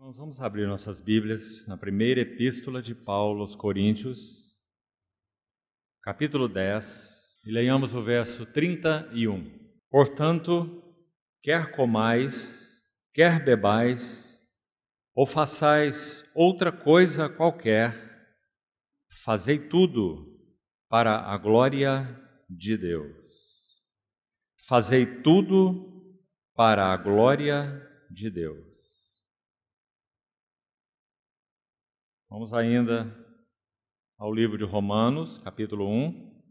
Nós vamos abrir nossas Bíblias na primeira epístola de Paulo aos Coríntios, capítulo 10, e leiamos o verso 31. Portanto, quer comais, quer bebais, ou façais outra coisa qualquer, fazei tudo para a glória de Deus. Fazei tudo para a glória de Deus. Vamos ainda ao livro de Romanos, capítulo 1,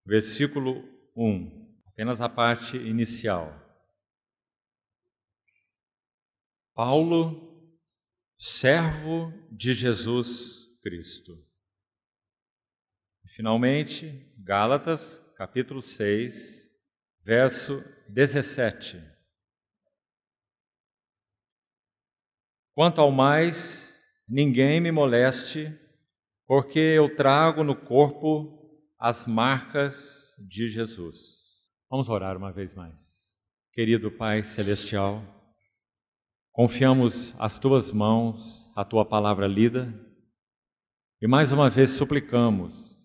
versículo 1, apenas a parte inicial. Paulo, servo de Jesus Cristo. E, finalmente, Gálatas, capítulo 6, verso 17. Quanto ao mais, ninguém me moleste, porque eu trago no corpo as marcas de Jesus. Vamos orar uma vez mais. Querido Pai Celestial, confiamos às Tuas mãos a Tua palavra lida e mais uma vez suplicamos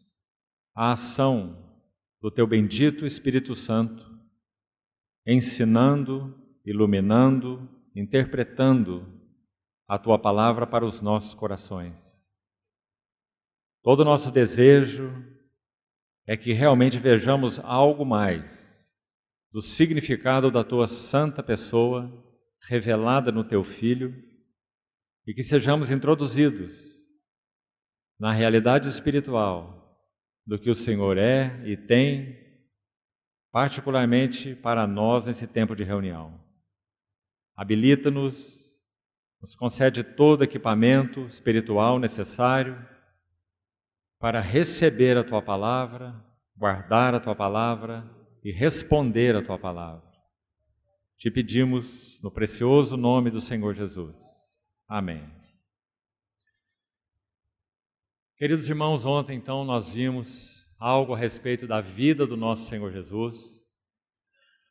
a ação do Teu bendito Espírito Santo, ensinando, iluminando, interpretando a Tua palavra para os nossos corações. Todo o nosso desejo é que realmente vejamos algo mais do significado da Tua santa pessoa revelada no Teu Filho e que sejamos introduzidos na realidade espiritual do que o Senhor é e tem, particularmente para nós nesse tempo de reunião. Habilita-nos, nos concede todo equipamento espiritual necessário para receber a Tua palavra, guardar a Tua palavra e responder a Tua palavra. Te pedimos no precioso nome do Senhor Jesus. Amém. Queridos irmãos, ontem então nós vimos algo a respeito da vida do nosso Senhor Jesus.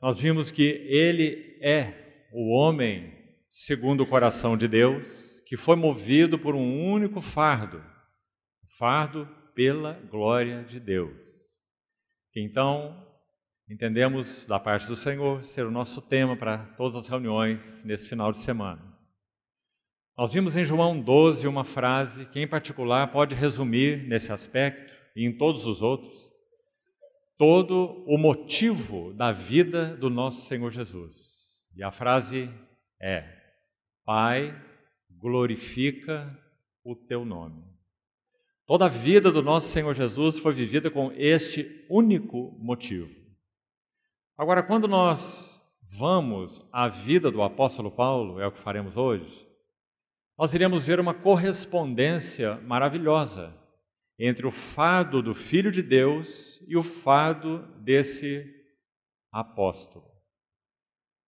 Nós vimos que Ele é o homem segundo o coração de Deus, que foi movido por um único fardo, o fardo pela glória de Deus. Que então entendemos da parte do Senhor ser o nosso tema para todas as reuniões nesse final de semana. Nós vimos em João 12 uma frase que em particular pode resumir nesse aspecto e em todos os outros, todo o motivo da vida do nosso Senhor Jesus. E a frase é: Pai, glorifica o Teu nome. Toda a vida do nosso Senhor Jesus foi vivida com este único motivo. Agora, quando nós vamos à vida do apóstolo Paulo, é o que faremos hoje, nós iremos ver uma correspondência maravilhosa entre o fardo do Filho de Deus e o fardo desse apóstolo.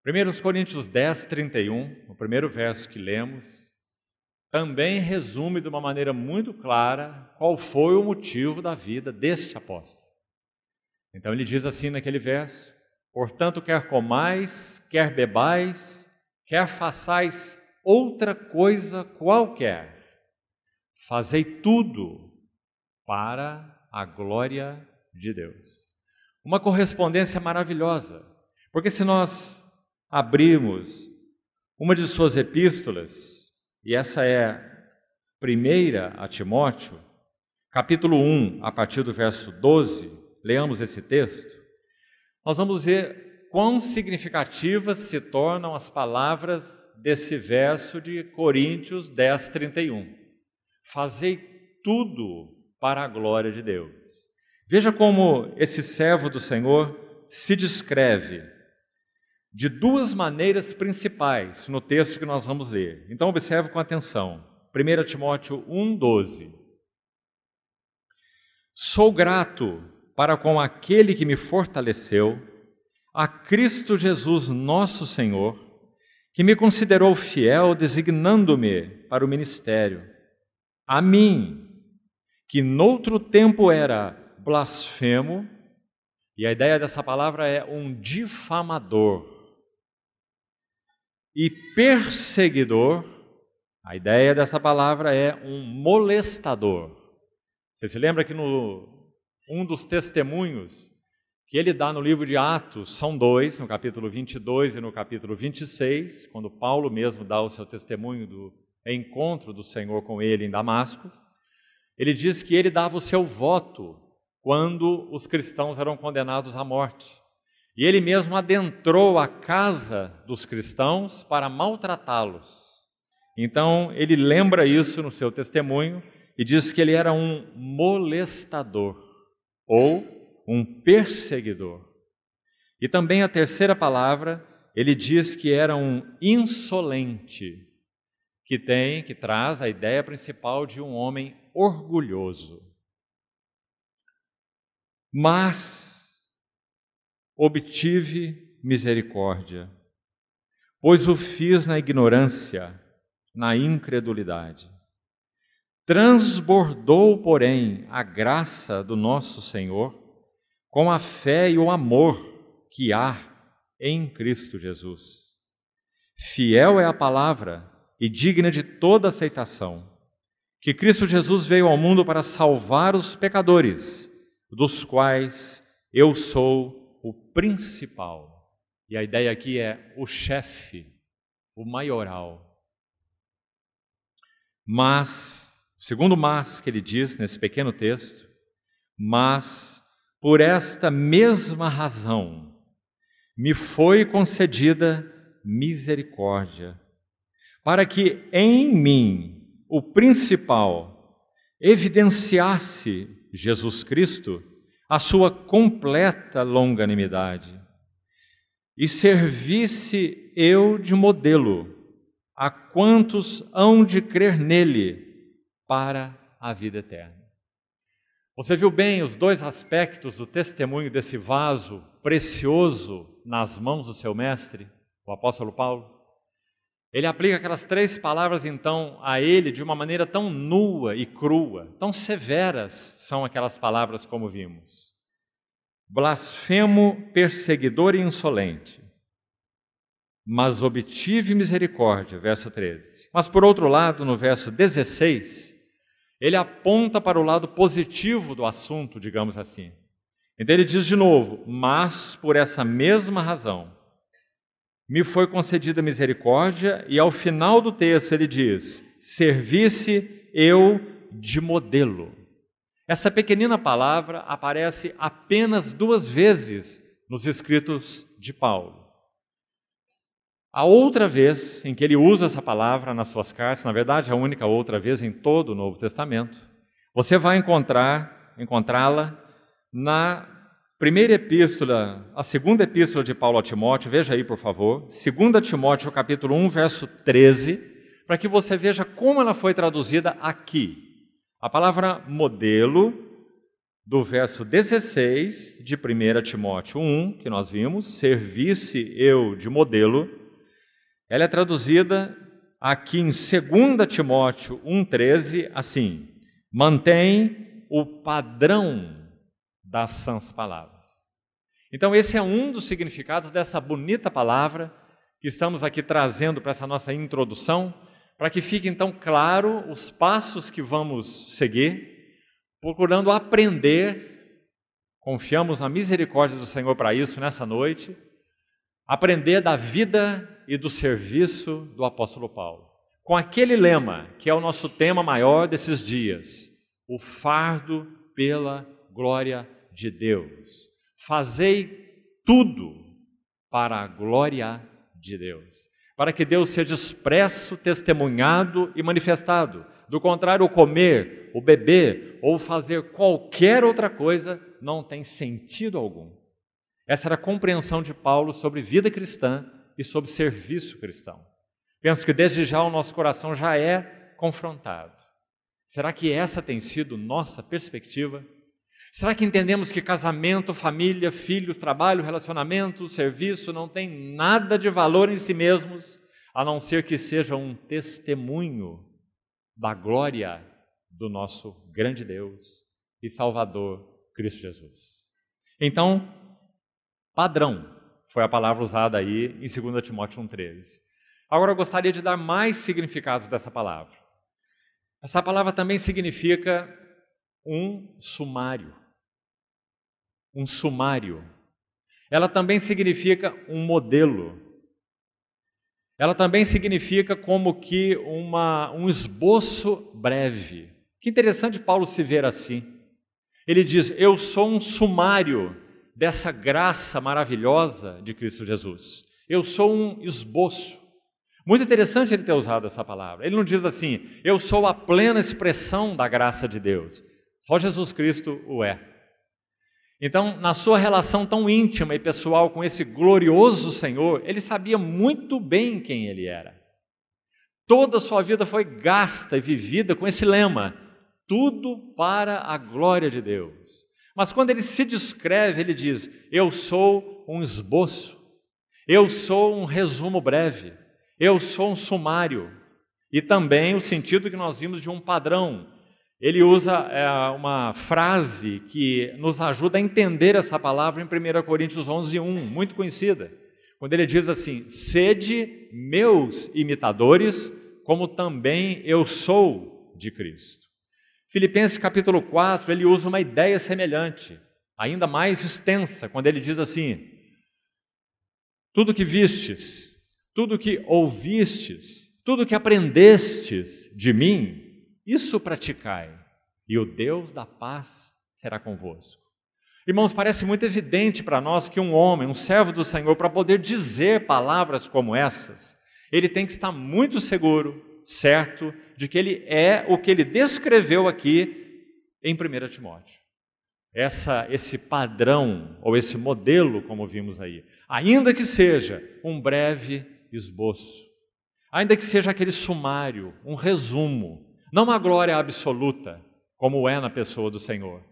1 Coríntios 10, 31, o primeiro verso que lemos, também resume de uma maneira muito clara qual foi o motivo da vida deste apóstolo. Então ele diz assim naquele verso: portanto, quer comais, quer bebais, quer façais outra coisa qualquer, fazei tudo para a glória de Deus. Uma correspondência maravilhosa, porque se nós abrimos uma de suas epístolas, e essa é a primeira a Timóteo, capítulo 1, a partir do verso 12, leamos esse texto, nós vamos ver quão significativas se tornam as palavras desse verso de Coríntios 10, 31. Fazei tudo para a glória de Deus. Veja como esse servo do Senhor se descreve de duas maneiras principais no texto que nós vamos ler. Então observe com atenção. 1 Timóteo 1,12. Sou grato para com aquele que me fortaleceu, a Cristo Jesus nosso Senhor, que me considerou fiel, designando-me para o ministério. A mim, que noutro tempo era blasfemo, e a ideia dessa palavra é um difamador, e perseguidor. A ideia dessa palavra é um molestador. Você se lembra que um dos testemunhos que ele dá no livro de Atos são dois, no capítulo 22 e no capítulo 26, quando Paulo mesmo dá o seu testemunho do encontro do Senhor com ele em Damasco. Ele diz que ele dava o seu voto quando os cristãos eram condenados à morte. E ele mesmo adentrou a casa dos cristãos para maltratá-los. Então, ele lembra isso no seu testemunho e diz que ele era um molestador ou um perseguidor. E também a terceira palavra, ele diz que era um insolente, que traz a ideia principal de um homem orgulhoso. Mas obtive misericórdia, pois o fiz na ignorância, na incredulidade. Transbordou, porém, a graça do nosso Senhor com a fé e o amor que há em Cristo Jesus. Fiel é a palavra e digna de toda aceitação, que Cristo Jesus veio ao mundo para salvar os pecadores, dos quais eu sou o principal. E a ideia aqui é o chefe, o maioral. Mas, segundo mas que ele diz nesse pequeno texto, mas por esta mesma razão me foi concedida misericórdia, para que em mim, o principal, evidenciasse Jesus Cristo a sua completa longanimidade e servisse eu de modelo a quantos hão de crer nele para a vida eterna. Você viu bem os dois aspectos do testemunho desse vaso precioso nas mãos do seu mestre, o apóstolo Paulo? Ele aplica aquelas três palavras, então, a ele de uma maneira tão nua e crua, tão severas são aquelas palavras como vimos. Blasfemo, perseguidor e insolente, mas obtive misericórdia, verso 13. Mas por outro lado, no verso 16, ele aponta para o lado positivo do assunto, digamos assim. Então ele diz de novo, mas por essa mesma razão me foi concedida misericórdia, e ao final do texto ele diz, servisse eu de modelo. Essa pequenina palavra aparece apenas 2 vezes nos escritos de Paulo. A outra vez em que ele usa essa palavra nas suas cartas, na verdade a única outra vez em todo o Novo Testamento, você vai encontrá-la na primeira epístola, a segunda epístola de Paulo a Timóteo, veja aí por favor, 2 Timóteo capítulo 1, verso 13, para que você veja como ela foi traduzida aqui. A palavra modelo, do verso 16 de 1 Timóteo 1, que nós vimos, servisse eu de modelo, ela é traduzida aqui em 2 Timóteo 1,13 assim, mantém o padrão das sãs palavras. Então esse é um dos significados dessa bonita palavra que estamos aqui trazendo para essa nossa introdução, para que fique então claro os passos que vamos seguir, procurando aprender, confiamos na misericórdia do Senhor para isso nessa noite, aprender da vida e do serviço do apóstolo Paulo. Com aquele lema, que é o nosso tema maior desses dias, o fardo pela glória de Deus. Fazei tudo para a glória de Deus, para que Deus seja expresso, testemunhado e manifestado. Do contrário, o comer, o beber ou fazer qualquer outra coisa não tem sentido algum. Essa era a compreensão de Paulo sobre vida cristã e sobre serviço cristão. Penso que desde já o nosso coração já é confrontado. Será que essa tem sido nossa perspectiva? Será que entendemos que casamento, família, filhos, trabalho, relacionamento, serviço não tem nada de valor em si mesmos, a não ser que seja um testemunho da glória do nosso grande Deus e Salvador, Cristo Jesus? Então, padrão foi a palavra usada aí em 2 Timóteo 1,13. Agora eu gostaria de dar mais significados dessa palavra. Essa palavra também significa um sumário. Um sumário. Ela também significa um modelo. Ela também significa como que um esboço breve. Que interessante Paulo se ver assim. Ele diz, eu sou um sumário dessa graça maravilhosa de Cristo Jesus. Eu sou um esboço. Muito interessante ele ter usado essa palavra. Ele não diz assim, eu sou a plena expressão da graça de Deus. Só Jesus Cristo o é. Então, na sua relação tão íntima e pessoal com esse glorioso Senhor, ele sabia muito bem quem ele era. Toda a sua vida foi gasta e vivida com esse lema, tudo para a glória de Deus. Mas quando ele se descreve, ele diz, eu sou um esboço, eu sou um resumo breve, eu sou um sumário. E também o sentido que nós vimos de um padrão. Ele usa uma frase que nos ajuda a entender essa palavra em 1 Coríntios 11:1, muito conhecida. Quando ele diz assim, sede meus imitadores, como também eu sou de Cristo. Filipenses capítulo 4, ele usa uma ideia semelhante, ainda mais extensa, quando ele diz assim, tudo que vistes, tudo que ouvistes, tudo que aprendestes de mim, isso praticai, e o Deus da paz será convosco. Irmãos, parece muito evidente para nós que um homem, um servo do Senhor, para poder dizer palavras como essas, ele tem que estar muito seguro, certo, de que ele é o que ele descreveu aqui em 1 Timóteo. Esse padrão, ou esse modelo, como vimos aí, ainda que seja um breve esboço, ainda que seja aquele sumário, um resumo, não uma glória absoluta, como é na pessoa do Senhor.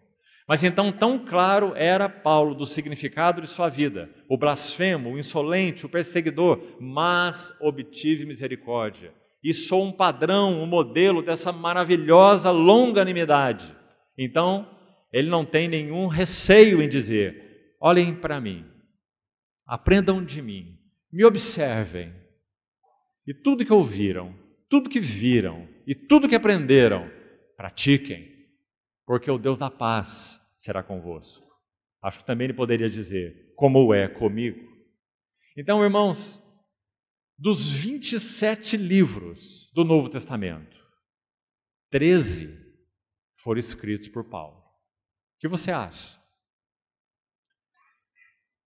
Mas então tão claro era Paulo do significado de sua vida, o blasfemo, o insolente, o perseguidor, mas obtive misericórdia. E sou um padrão, um modelo dessa maravilhosa longanimidade. Então, ele não tem nenhum receio em dizer, olhem para mim, aprendam de mim, me observem, e tudo que ouviram, tudo que viram, e tudo que aprenderam, pratiquem, porque o Deus da paz será convosco. Acho que também ele poderia dizer, como é comigo. Então, irmãos, dos 27 livros do Novo Testamento, 13 foram escritos por Paulo. O que você acha?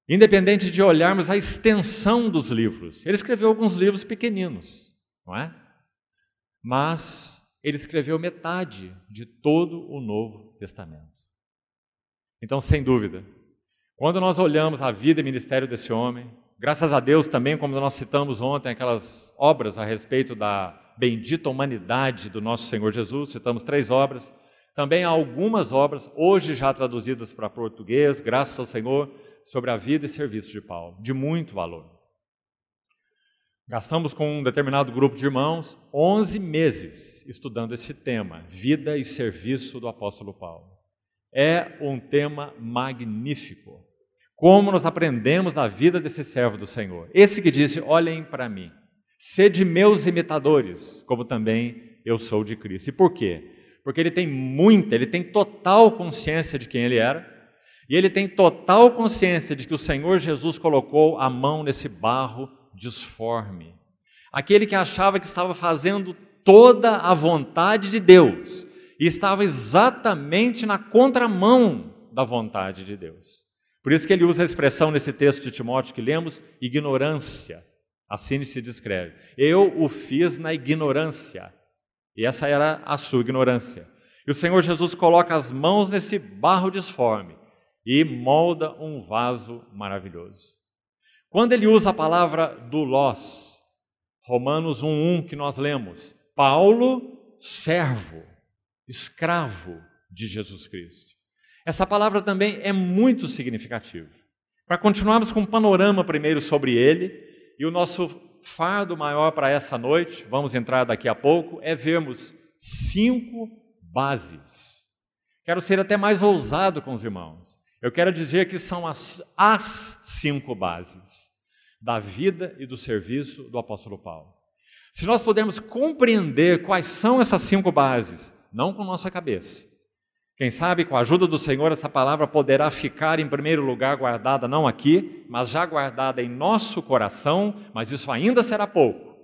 Independente de olharmos a extensão dos livros, ele escreveu alguns livros pequeninos, não é? Mas ele escreveu metade de todo o Novo Testamento. Então, sem dúvida, quando nós olhamos a vida e ministério desse homem, graças a Deus também, como nós citamos ontem, aquelas obras a respeito da bendita humanidade do nosso Senhor Jesus, citamos 3 obras, também há algumas obras, hoje já traduzidas para português, graças ao Senhor, sobre a vida e serviço de Paulo, de muito valor. Gastamos com um determinado grupo de irmãos 11 meses estudando esse tema, vida e serviço do apóstolo Paulo. É um tema magnífico. Como nós aprendemos da vida desse servo do Senhor. Esse que disse, olhem para mim, sede meus imitadores, como também eu sou de Cristo. E por quê? Porque ele tem total consciência de quem ele era, e ele tem total consciência de que o Senhor Jesus colocou a mão nesse barro disforme. Aquele que achava que estava fazendo toda a vontade de Deus, e estava exatamente na contramão da vontade de Deus. Por isso que ele usa a expressão nesse texto de Timóteo que lemos, ignorância. Assim se descreve. Eu o fiz na ignorância. E essa era a sua ignorância. E o Senhor Jesus coloca as mãos nesse barro disforme e molda um vaso maravilhoso. Quando ele usa a palavra doulos, Romanos 1:1 que nós lemos, Paulo, servo, escravo de Jesus Cristo. Essa palavra também é muito significativa. Para continuarmos com um panorama primeiro sobre ele, e o nosso fardo maior para essa noite, vamos entrar daqui a pouco, é vermos 5 bases. Quero ser até mais ousado com os irmãos. Eu quero dizer que são as 5 bases da vida e do serviço do apóstolo Paulo. Se nós pudermos compreender quais são essas 5 bases, não com nossa cabeça, quem sabe com a ajuda do Senhor essa palavra poderá ficar em primeiro lugar guardada não aqui, mas já guardada em nosso coração, mas isso ainda será pouco.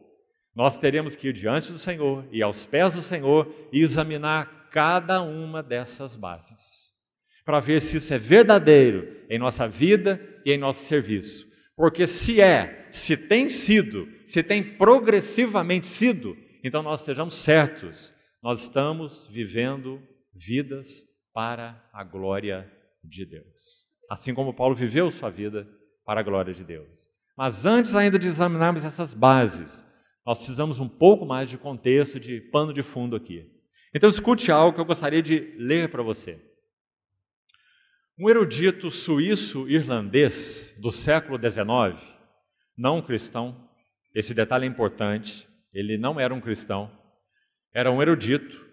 Nós teremos que ir diante do Senhor e aos pés do Senhor e examinar cada uma dessas bases, para ver se isso é verdadeiro em nossa vida e em nosso serviço. Porque se tem sido, se tem progressivamente sido, então nós estejamos certos, nós estamos vivendo vidas para a glória de Deus. Assim como Paulo viveu sua vida para a glória de Deus. Mas antes ainda de examinarmos essas bases, nós precisamos um pouco mais de contexto, de pano de fundo aqui. Então escute algo que eu gostaria de ler para você. Um erudito suíço-irlandês do século XIX, não um cristão, esse detalhe é importante, ele não era um cristão, era um erudito,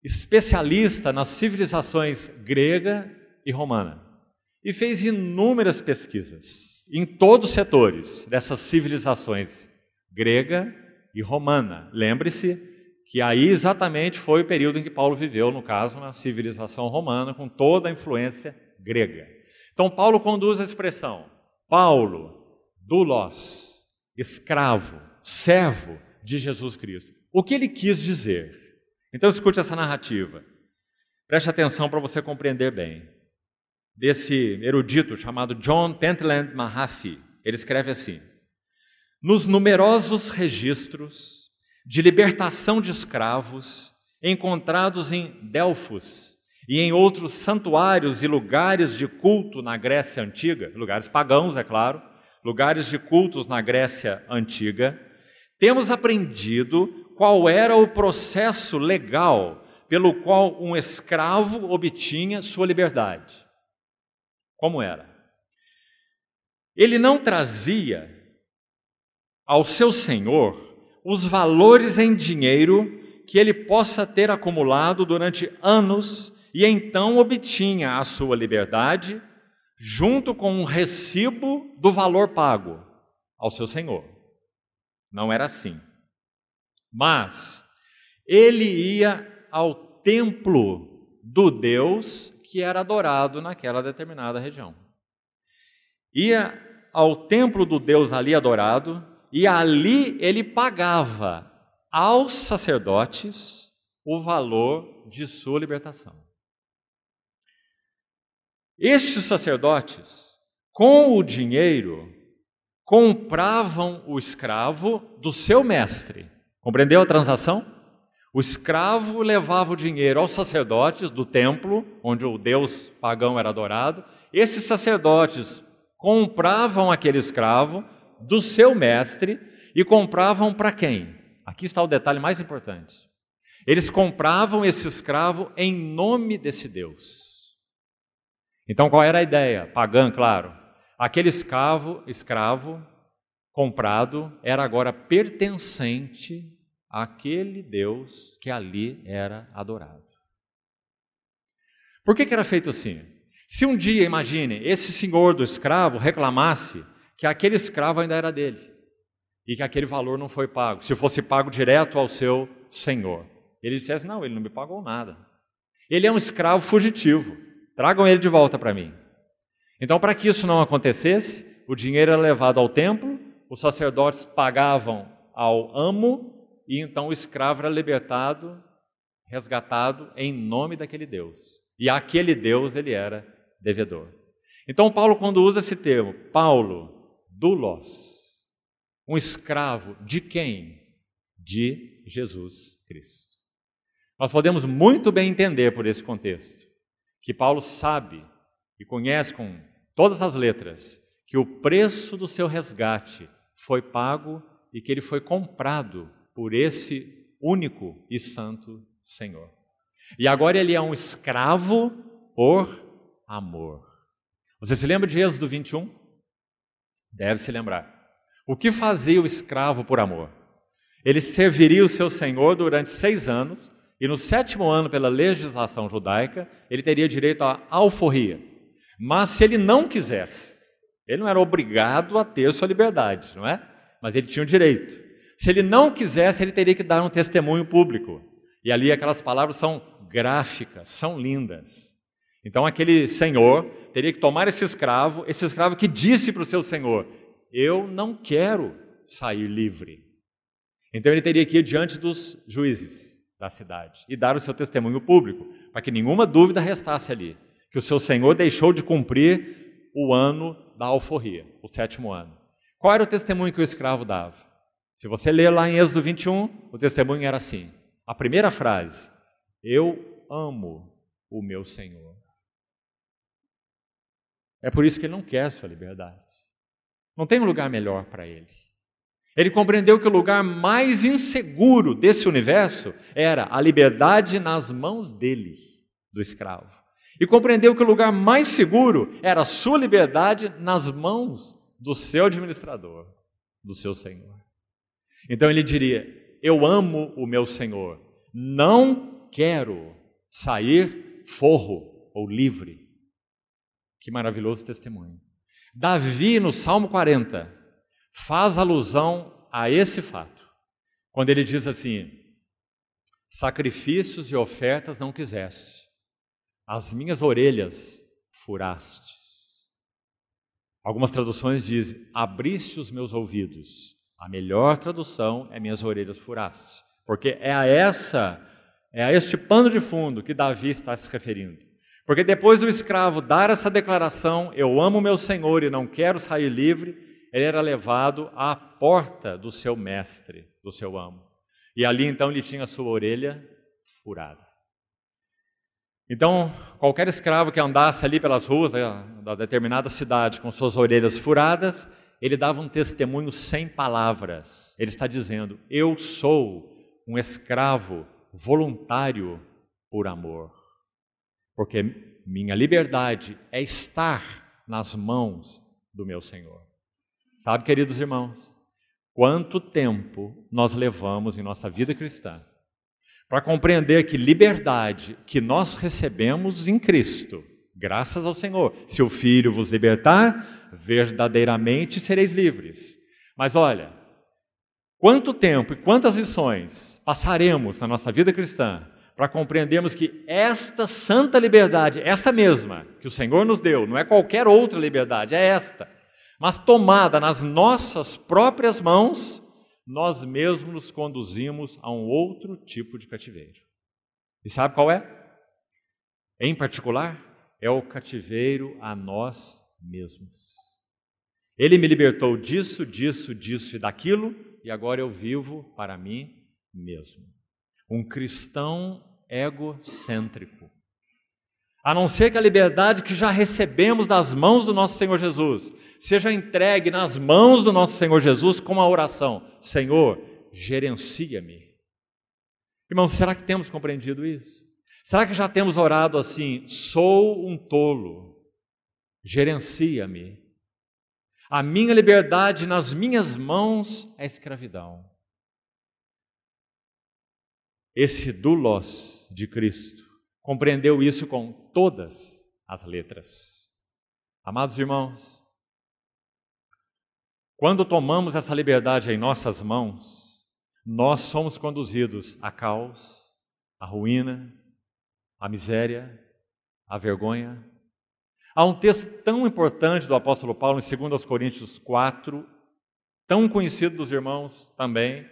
especialista nas civilizações grega e romana, e fez inúmeras pesquisas em todos os setores dessas civilizações grega e romana. Lembre-se que aí exatamente foi o período em que Paulo viveu, no caso, na civilização romana, com toda a influência grega. Então, Paulo conduz a expressão, Paulo, doulos, escravo, servo de Jesus Cristo. O que ele quis dizer? Então, escute essa narrativa. Preste atenção para você compreender bem. Desse erudito chamado John Pentland Mahaffey, ele escreve assim, nos numerosos registros de libertação de escravos encontrados em Delfos e em outros santuários e lugares de culto na Grécia Antiga, lugares pagãos, é claro, lugares de cultos na Grécia Antiga, temos aprendido qual era o processo legal pelo qual um escravo obtinha sua liberdade. Como era? Ele não trazia ao seu senhor os valores em dinheiro que ele possa ter acumulado durante anos e então obtinha a sua liberdade junto com um recibo do valor pago ao seu senhor. Não era assim. Mas ele ia ao templo do Deus que era adorado naquela determinada região. Ia ao templo do Deus ali adorado e ali ele pagava aos sacerdotes o valor de sua libertação. Estes sacerdotes, com o dinheiro, compravam o escravo do seu mestre. Compreendeu a transação? O escravo levava o dinheiro aos sacerdotes do templo, onde o Deus pagão era adorado. Esses sacerdotes compravam aquele escravo do seu mestre e compravam para quem? Aqui está o detalhe mais importante. Eles compravam esse escravo em nome desse Deus. Então qual era a ideia? Pagã, claro. Aquele escravo comprado era agora pertencente àquele Deus que ali era adorado. Por que era feito assim? Se um dia, imagine, esse senhor do escravo reclamasse que aquele escravo ainda era dele e que aquele valor não foi pago, se fosse pago direto ao seu senhor. Ele dissesse, não, ele não me pagou nada. Ele é um escravo fugitivo, tragam ele de volta para mim. Então, para que isso não acontecesse, o dinheiro era levado ao templo, os sacerdotes pagavam ao amo e então o escravo era libertado, resgatado em nome daquele Deus. E aquele Deus ele era devedor. Então, Paulo, quando usa esse termo, Paulo, doulos, um escravo de quem? De Jesus Cristo. Nós podemos muito bem entender por esse contexto que Paulo sabe e conhece com todas as letras que o preço do seu resgate foi pago e que ele foi comprado por esse único e santo Senhor. E agora ele é um escravo por amor. Você se lembra de Êxodo 21? Deve se lembrar. O que fazia o escravo por amor? Ele serviria o seu senhor durante 6 anos e no 7º ano, pela legislação judaica, ele teria direito à alforria. Mas se ele não quisesse, ele não era obrigado a ter sua liberdade, não é? Mas ele tinha o direito. Se ele não quisesse, ele teria que dar um testemunho público. E ali aquelas palavras são gráficas, são lindas. Então aquele senhor teria que tomar esse escravo que disse para o seu senhor: eu não quero sair livre. Então ele teria que ir diante dos juízes da cidade e dar o seu testemunho público, para que nenhuma dúvida restasse ali, que o seu senhor deixou de cumprir o ano da alforria, o 7º ano. Qual era o testemunho que o escravo dava? Se você ler lá em Êxodo 21, o testemunho era assim. A primeira frase: eu amo o meu Senhor. É por isso que ele não quer sua liberdade. Não tem um lugar melhor para ele. Ele compreendeu que o lugar mais inseguro desse universo era a liberdade nas mãos dele, do escravo. E compreendeu que o lugar mais seguro era a sua liberdade nas mãos do seu administrador, do seu Senhor. Então ele diria: eu amo o meu Senhor, não quero sair forro ou livre. Que maravilhoso testemunho. Davi, no Salmo 40, faz alusão a esse fato, quando ele diz assim: sacrifícios e ofertas não quiseste, as minhas orelhas furastes. Algumas traduções dizem: abriste os meus ouvidos. A melhor tradução é: minhas orelhas furaste, porque é a este pano de fundo que Davi está se referindo. Porque depois do escravo dar essa declaração: eu amo meu Senhor e não quero sair livre, ele era levado à porta do seu mestre, do seu amo. E ali então ele tinha a sua orelha furada. Então, qualquer escravo que andasse ali pelas ruas da determinada cidade com suas orelhas furadas, ele dava um testemunho sem palavras. Ele está dizendo: eu sou um escravo voluntário por amor. Porque minha liberdade é estar nas mãos do meu Senhor. Sabe, queridos irmãos, quanto tempo nós levamos em nossa vida cristã para compreender que liberdade que nós recebemos em Cristo, graças ao Senhor, se o Filho vos libertar, verdadeiramente sereis livres. Mas olha, quanto tempo e quantas lições passaremos na nossa vida cristã para compreendermos que esta santa liberdade, esta mesma que o Senhor nos deu, não é qualquer outra liberdade, é esta, mas tomada nas nossas próprias mãos, nós mesmos nos conduzimos a um outro tipo de cativeiro. E sabe qual é? Em particular, é o cativeiro a nós mesmos. Ele me libertou disso, disso, disso e daquilo, e agora eu vivo para mim mesmo. Um cristão egocêntrico. A não ser que a liberdade que já recebemos das mãos do nosso Senhor Jesus seja entregue nas mãos do nosso Senhor Jesus com a oração: Senhor, gerencia-me. Irmãos, será que temos compreendido isso? Será que já temos orado assim: sou um tolo, gerencia-me. A minha liberdade nas minhas mãos é escravidão. Esse doulos de Cristo compreendeu isso com todas as letras. Amados irmãos, quando tomamos essa liberdade em nossas mãos, nós somos conduzidos a caos, à ruína, à miséria, à vergonha. Há um texto tão importante do apóstolo Paulo em 2 Coríntios 4, tão conhecido dos irmãos também,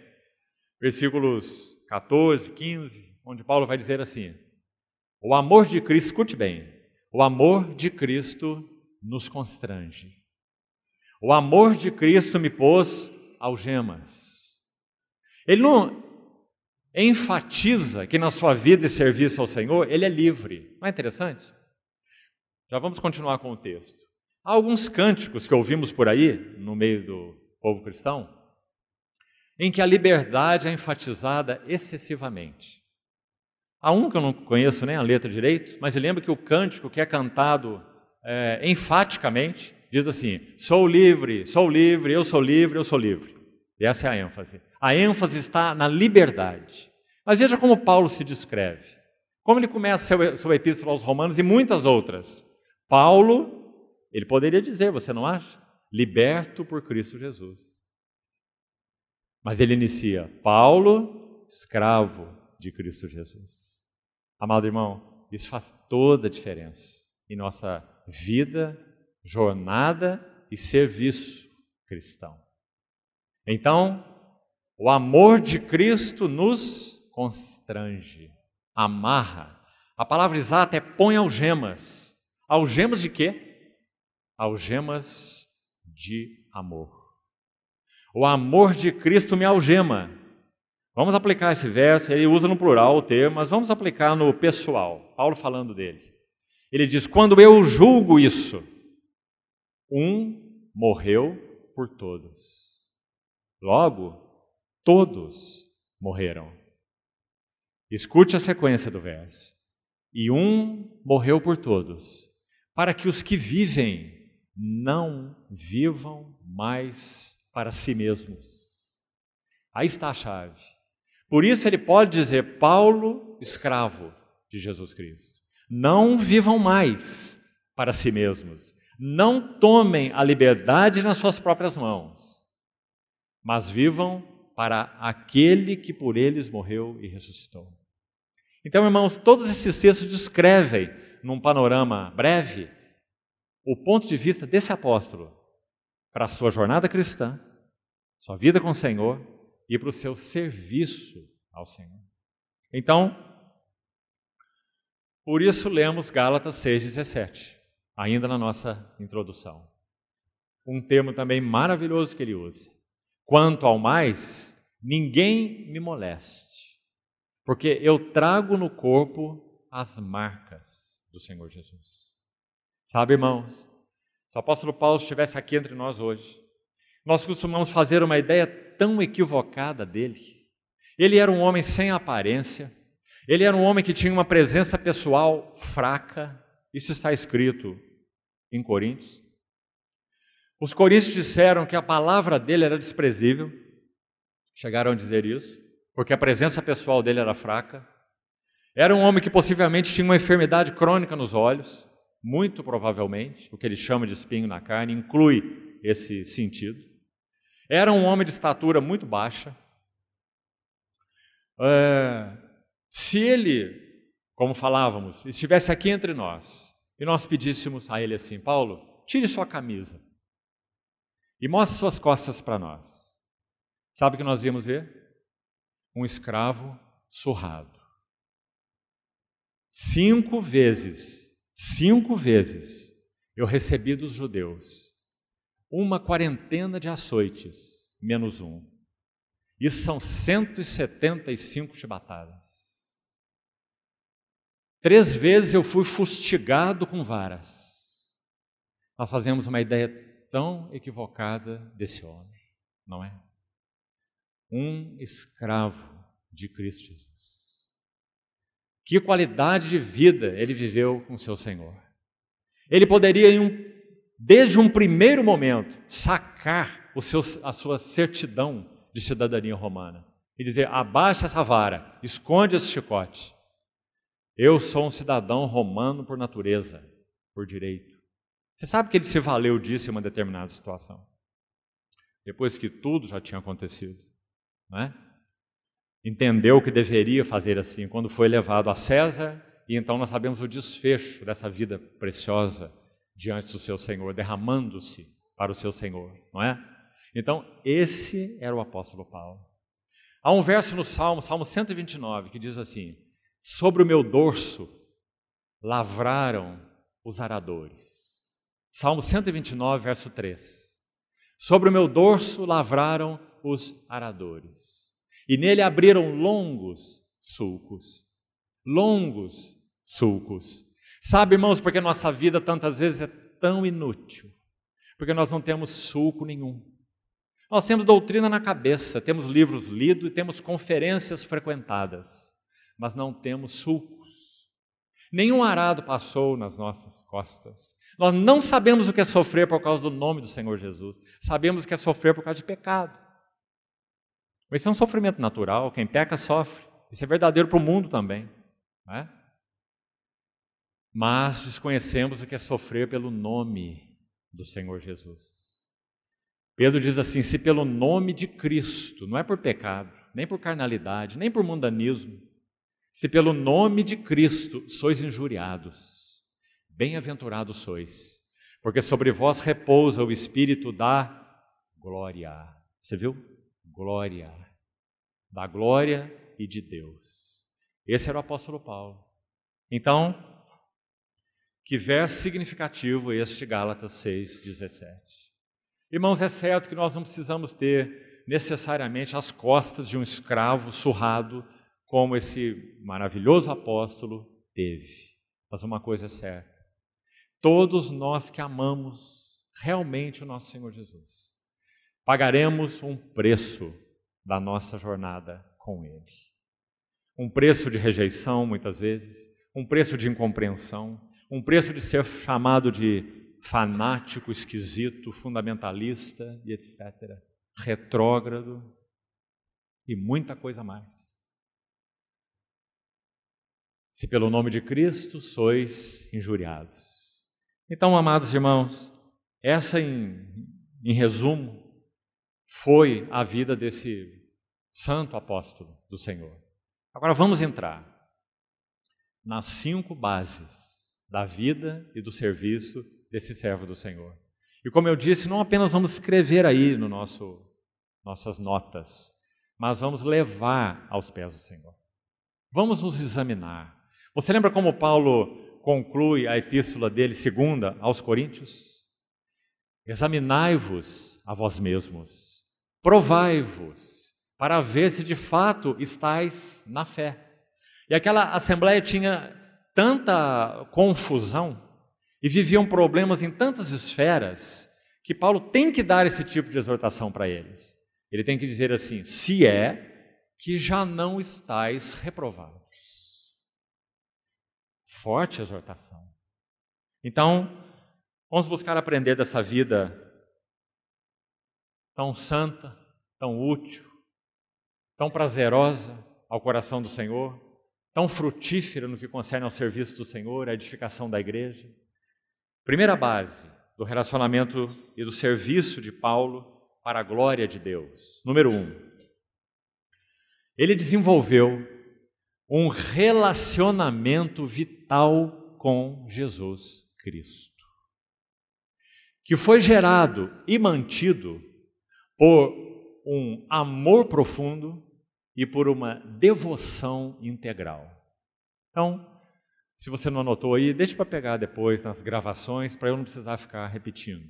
versículos 14, 15, onde Paulo vai dizer assim: o amor de Cristo, escute bem, o amor de Cristo nos constrange. O amor de Cristo me pôs algemas. Ele não enfatiza que na sua vida e serviço ao Senhor, ele é livre. Não é interessante? Já vamos continuar com o texto. Há alguns cânticos que ouvimos por aí, no meio do povo cristão, em que a liberdade é enfatizada excessivamente. Há um que eu não conheço nem a letra direito, mas eu lembro que o cântico que é cantado enfaticamente diz assim: sou livre, eu sou livre, eu sou livre. E essa é a ênfase. A ênfase está na liberdade. Mas veja como Paulo se descreve. Como ele começa sua epístola aos Romanos e muitas outras. Paulo, ele poderia dizer, você não acha? Liberto por Cristo Jesus. Mas ele inicia: Paulo, escravo de Cristo Jesus. Amado irmão, isso faz toda a diferença em nossa vida, jornada e serviço cristão. Então, o amor de Cristo nos constrange, amarra. A palavra exata é põe algemas. Algemas de quê? Algemas de amor. O amor de Cristo me algema. Vamos aplicar esse verso, ele usa no plural o termo, mas vamos aplicar no pessoal, Paulo falando dele. Ele diz: quando eu julgo isso, um morreu por todos. Logo, todos morreram. Escute a sequência do verso. E um morreu por todos, para que os que vivem não vivam mais para si mesmos. Aí está a chave. Por isso ele pode dizer: Paulo, escravo de Jesus Cristo, não vivam mais para si mesmos, não tomem a liberdade nas suas próprias mãos, mas vivam para aquele que por eles morreu e ressuscitou. Então, irmãos, todos esses textos descrevem, num panorama breve, o ponto de vista desse apóstolo para a sua jornada cristã, sua vida com o Senhor e para o seu serviço ao Senhor. Então, por isso lemos Gálatas 6,17, ainda na nossa introdução. Um termo também maravilhoso que ele usa. Quanto ao mais, ninguém me moleste, porque eu trago no corpo as marcas do Senhor Jesus. Sabe, irmãos, se o apóstolo Paulo estivesse aqui entre nós hoje, nós costumamos fazer uma ideia tão equivocada dele. Ele era um homem sem aparência, ele era um homem que tinha uma presença pessoal fraca, isso está escrito em Coríntios. Os coríntios disseram que a palavra dele era desprezível, chegaram a dizer isso, porque a presença pessoal dele era fraca. Era um homem que possivelmente tinha uma enfermidade crônica nos olhos, muito provavelmente, o que ele chama de espinho na carne, inclui esse sentido. Era um homem de estatura muito baixa. Se ele, como falávamos, estivesse aqui entre nós, e nós pedíssemos a ele assim: Paulo, tire sua camisa e mostre suas costas para nós. Sabe o que nós íamos ver? Um escravo surrado. 5 vezes, eu recebi dos judeus uma quarentena de açoites, menos um. Isso são 175 chibatadas. 3 vezes eu fui fustigado com varas. Nós fazemos uma ideia tão equivocada desse homem, não é? Um escravo de Cristo Jesus. Que qualidade de vida ele viveu com seu Senhor. Ele poderia, desde um primeiro momento, sacar a sua certidão de cidadania romana e dizer: abaixa essa vara, esconde esse chicote. Eu sou um cidadão romano por natureza, por direito. Você sabe que ele se valeu disso em uma determinada situação, depois que tudo já tinha acontecido, não é? Entendeu que deveria fazer assim quando foi levado a César, e então nós sabemos o desfecho dessa vida preciosa diante do seu Senhor, derramando-se para o seu Senhor, não é? Então, esse era o apóstolo Paulo. Há um verso no Salmo 129, que diz assim: sobre o meu dorso lavraram os aradores. Salmo 129, verso 3. Sobre o meu dorso lavraram os aradores, e nele abriram longos sulcos. Longos sulcos. Sabe, irmãos, porque nossa vida tantas vezes é tão inútil? Porque nós não temos sulco nenhum. Nós temos doutrina na cabeça, temos livros lidos e temos conferências frequentadas, mas não temos sulcos. Nenhum arado passou nas nossas costas. Nós não sabemos o que é sofrer por causa do nome do Senhor Jesus. Sabemos o que é sofrer por causa de pecado. Mas isso é um sofrimento natural, quem peca sofre. Isso é verdadeiro para o mundo também, não é? Mas desconhecemos o que é sofrer pelo nome do Senhor Jesus. Pedro diz assim: se pelo nome de Cristo, não é por pecado, nem por carnalidade, nem por mundanismo, se pelo nome de Cristo sois injuriados, bem-aventurados sois, porque sobre vós repousa o Espírito da glória. Você viu? Glória. Da glória e de Deus. Esse era o apóstolo Paulo. Então, que verso significativo este Gálatas 6:17. Irmãos, é certo que nós não precisamos ter necessariamente as costas de um escravo surrado, como esse maravilhoso apóstolo teve. Mas uma coisa é certa: todos nós que amamos realmente o nosso Senhor Jesus, pagaremos um preço da nossa jornada com Ele. Um preço de rejeição, muitas vezes, um preço de incompreensão, um preço de ser chamado de fanático, esquisito, fundamentalista e etc., retrógrado e muita coisa mais. Se pelo nome de Cristo sois injuriados. Então, amados irmãos, essa em resumo foi a vida desse santo apóstolo do Senhor. Agora vamos entrar nas 5 bases da vida e do serviço desse servo do Senhor. E como eu disse, não apenas vamos escrever aí no nossas notas, mas vamos levar aos pés do Senhor. Vamos nos examinar. Você lembra como Paulo conclui a epístola dele, 2ª, aos Coríntios? Examinai-vos a vós mesmos, provai-vos, para ver se de fato estáis na fé. E aquela assembleia tinha tanta confusão e viviam problemas em tantas esferas que Paulo tem que dar esse tipo de exortação para eles. Ele tem que dizer assim: se é que já não estáis reprovados. Forte exortação. Então, vamos buscar aprender dessa vida tão santa, tão útil, tão prazerosa ao coração do Senhor, tão frutífera no que concerne ao serviço do Senhor, à edificação da igreja. Primeira base do relacionamento e do serviço de Paulo para a glória de Deus. Número 1. Ele desenvolveu um relacionamento vital com Jesus Cristo, que foi gerado e mantido por um amor profundo e por uma devoção integral. Então, se você não anotou aí, deixa para pegar depois nas gravações, para eu não precisar ficar repetindo.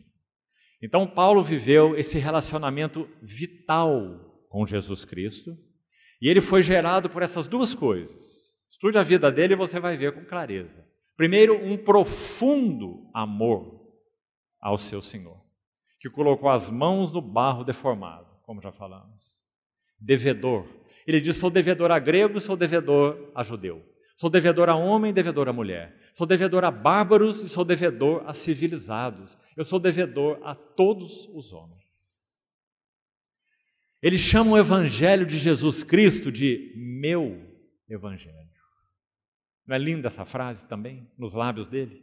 Então, Paulo viveu esse relacionamento vital com Jesus Cristo, e ele foi gerado por essas 2 coisas. Estude a vida dele e você vai ver com clareza. Primeiro, um profundo amor ao seu Senhor, que colocou as mãos no barro deformado, como já falamos. Devedor. Ele diz: sou devedor a grego, sou devedor a judeu. Sou devedor a homem, devedor a mulher. Sou devedor a bárbaros e sou devedor a civilizados. Eu sou devedor a todos os homens. Ele chama o evangelho de Jesus Cristo de meu evangelho. Não é linda essa frase também, nos lábios dele?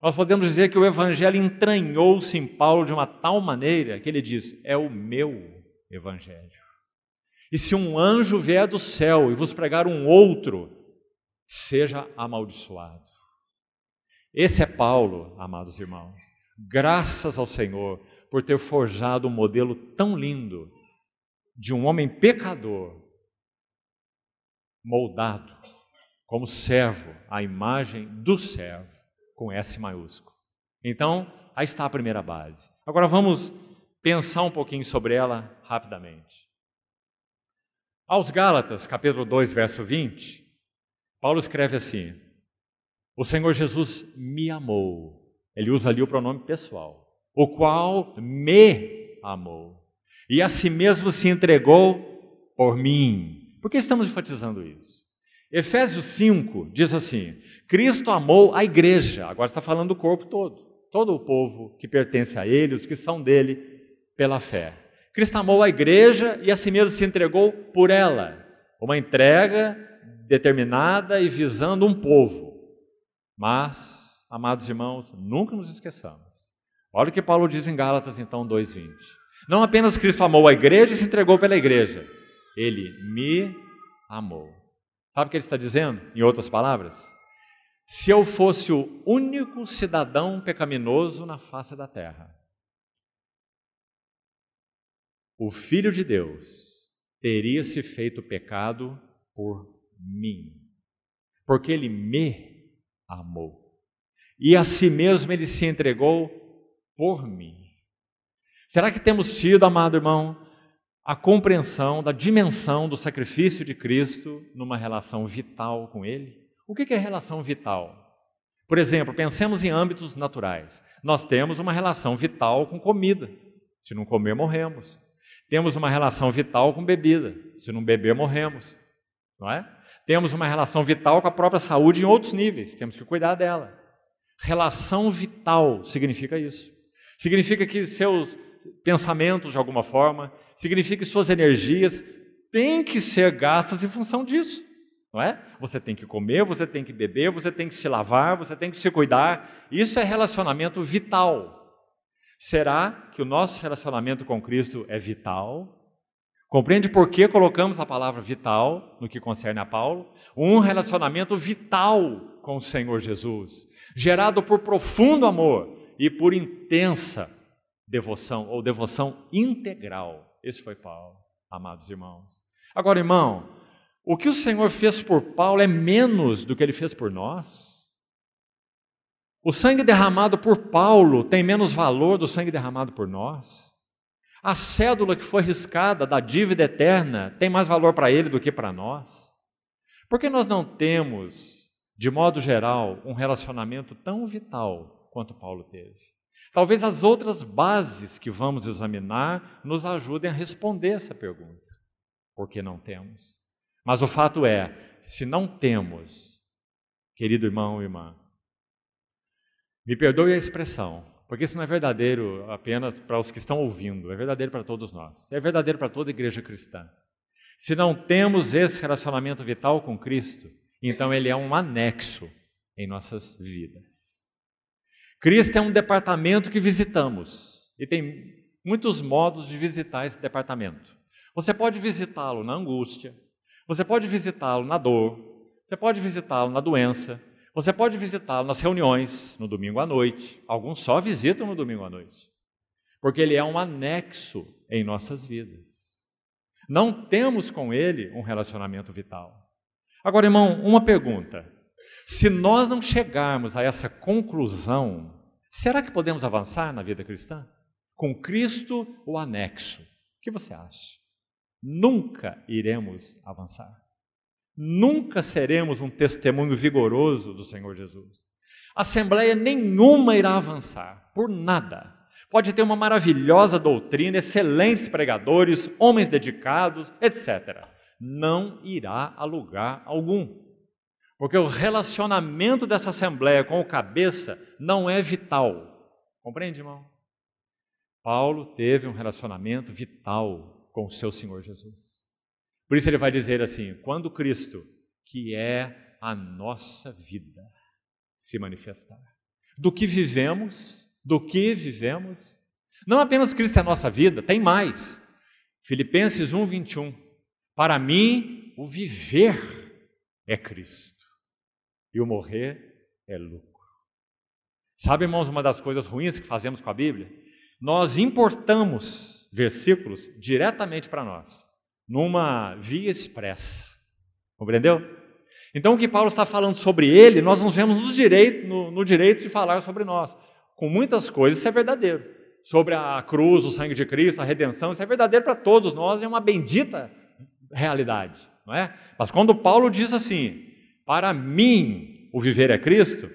Nós podemos dizer que o evangelho entranhou-se em Paulo de uma tal maneira que ele diz: é o meu evangelho. E se um anjo vier do céu e vos pregar um outro, seja amaldiçoado. Esse é Paulo, amados irmãos. Graças ao Senhor por ter forjado um modelo tão lindo de um homem pecador, moldado como servo, à imagem do servo, com S maiúsculo. Então, aí está a primeira base. Agora vamos pensar um pouquinho sobre ela rapidamente. Aos Gálatas, capítulo 2, verso 20, Paulo escreve assim: o Senhor Jesus me amou. Ele usa ali o pronome pessoal. O qual me amou. E a si mesmo se entregou por mim. Por que estamos enfatizando isso? Efésios 5 diz assim: Cristo amou a igreja. Agora está falando do corpo todo. Todo o povo que pertence a Ele, os que são dele pela fé. Cristo amou a igreja e a si mesmo se entregou por ela. Uma entrega determinada e visando um povo. Mas, amados irmãos, nunca nos esqueçamos. Olha o que Paulo diz em Gálatas, então, 2:20. Não apenas Cristo amou a igreja e se entregou pela igreja, Ele me amou. Sabe o que Ele está dizendo, em outras palavras? Se eu fosse o único cidadão pecaminoso na face da terra, o Filho de Deus teria se feito pecado por mim, porque Ele me amou. E a si mesmo Ele se entregou por mim. Será que temos tido, amado irmão, a compreensão da dimensão do sacrifício de Cristo numa relação vital com Ele? O que é relação vital? Por exemplo, pensemos em âmbitos naturais. Nós temos uma relação vital com comida. Se não comer, morremos. Temos uma relação vital com bebida. Se não beber, morremos. Não é? Temos uma relação vital com a própria saúde em outros níveis. Temos que cuidar dela. Relação vital significa isso. Significa que seus pensamentos, de alguma forma, significa que suas energias têm que ser gastas em função disso. Não é? Você tem que comer, você tem que beber, você tem que se lavar, você tem que se cuidar. Isso é relacionamento vital. Será que o nosso relacionamento com Cristo é vital? Compreende por que colocamos a palavra vital no que concerne a Paulo? Um relacionamento vital com o Senhor Jesus, gerado por profundo amor e por intensa devoção, ou devoção integral. Esse foi Paulo, amados irmãos. Agora, irmão, o que o Senhor fez por Paulo é menos do que Ele fez por nós? O sangue derramado por Paulo tem menos valor do sangue derramado por nós? A cédula que foi riscada da dívida eterna tem mais valor para ele do que para nós? Por que nós não temos, de modo geral, um relacionamento tão vital quanto Paulo teve? Talvez as outras bases que vamos examinar nos ajudem a responder essa pergunta. Por que não temos? Mas o fato é, se não temos, querido irmão e irmã, me perdoe a expressão, porque isso não é verdadeiro apenas para os que estão ouvindo, é verdadeiro para todos nós, é verdadeiro para toda a igreja cristã. Se não temos esse relacionamento vital com Cristo, então ele é um anexo em nossas vidas. Cristo é um departamento que visitamos, e tem muitos modos de visitar esse departamento. Você pode visitá-lo na angústia, você pode visitá-lo na dor, você pode visitá-lo na doença, você pode visitá-lo nas reuniões, no domingo à noite. Alguns só visitam no domingo à noite, porque ele é um anexo em nossas vidas. Não temos com ele um relacionamento vital. Agora, irmão, uma pergunta. Se nós não chegarmos a essa conclusão, será que podemos avançar na vida cristã? Com Cristo, o anexo. O que você acha? Nunca iremos avançar. Nunca seremos um testemunho vigoroso do Senhor Jesus. Assembleia nenhuma irá avançar, por nada. Pode ter uma maravilhosa doutrina, excelentes pregadores, homens dedicados, etc. Não irá a lugar algum. Porque o relacionamento dessa assembleia com o cabeça não é vital. Compreende, irmão? Paulo teve um relacionamento vital com o seu Senhor Jesus. Por isso ele vai dizer assim, quando Cristo, que é a nossa vida, se manifestar. Do que vivemos, não apenas Cristo é a nossa vida, tem mais. Filipenses 1:21, para mim o viver é Cristo e o morrer é lucro. Sabe, irmãos, uma das coisas ruins que fazemos com a Bíblia? Nós importamos versículos diretamente para nós, numa via expressa. Compreendeu? Então, o que Paulo está falando sobre ele, nós nos vemos no direito de falar sobre nós. Com muitas coisas, isso é verdadeiro. Sobre a cruz, o sangue de Cristo, a redenção, isso é verdadeiro para todos nós, é uma bendita realidade, não é? Mas quando Paulo diz assim, para mim o viver é Cristo,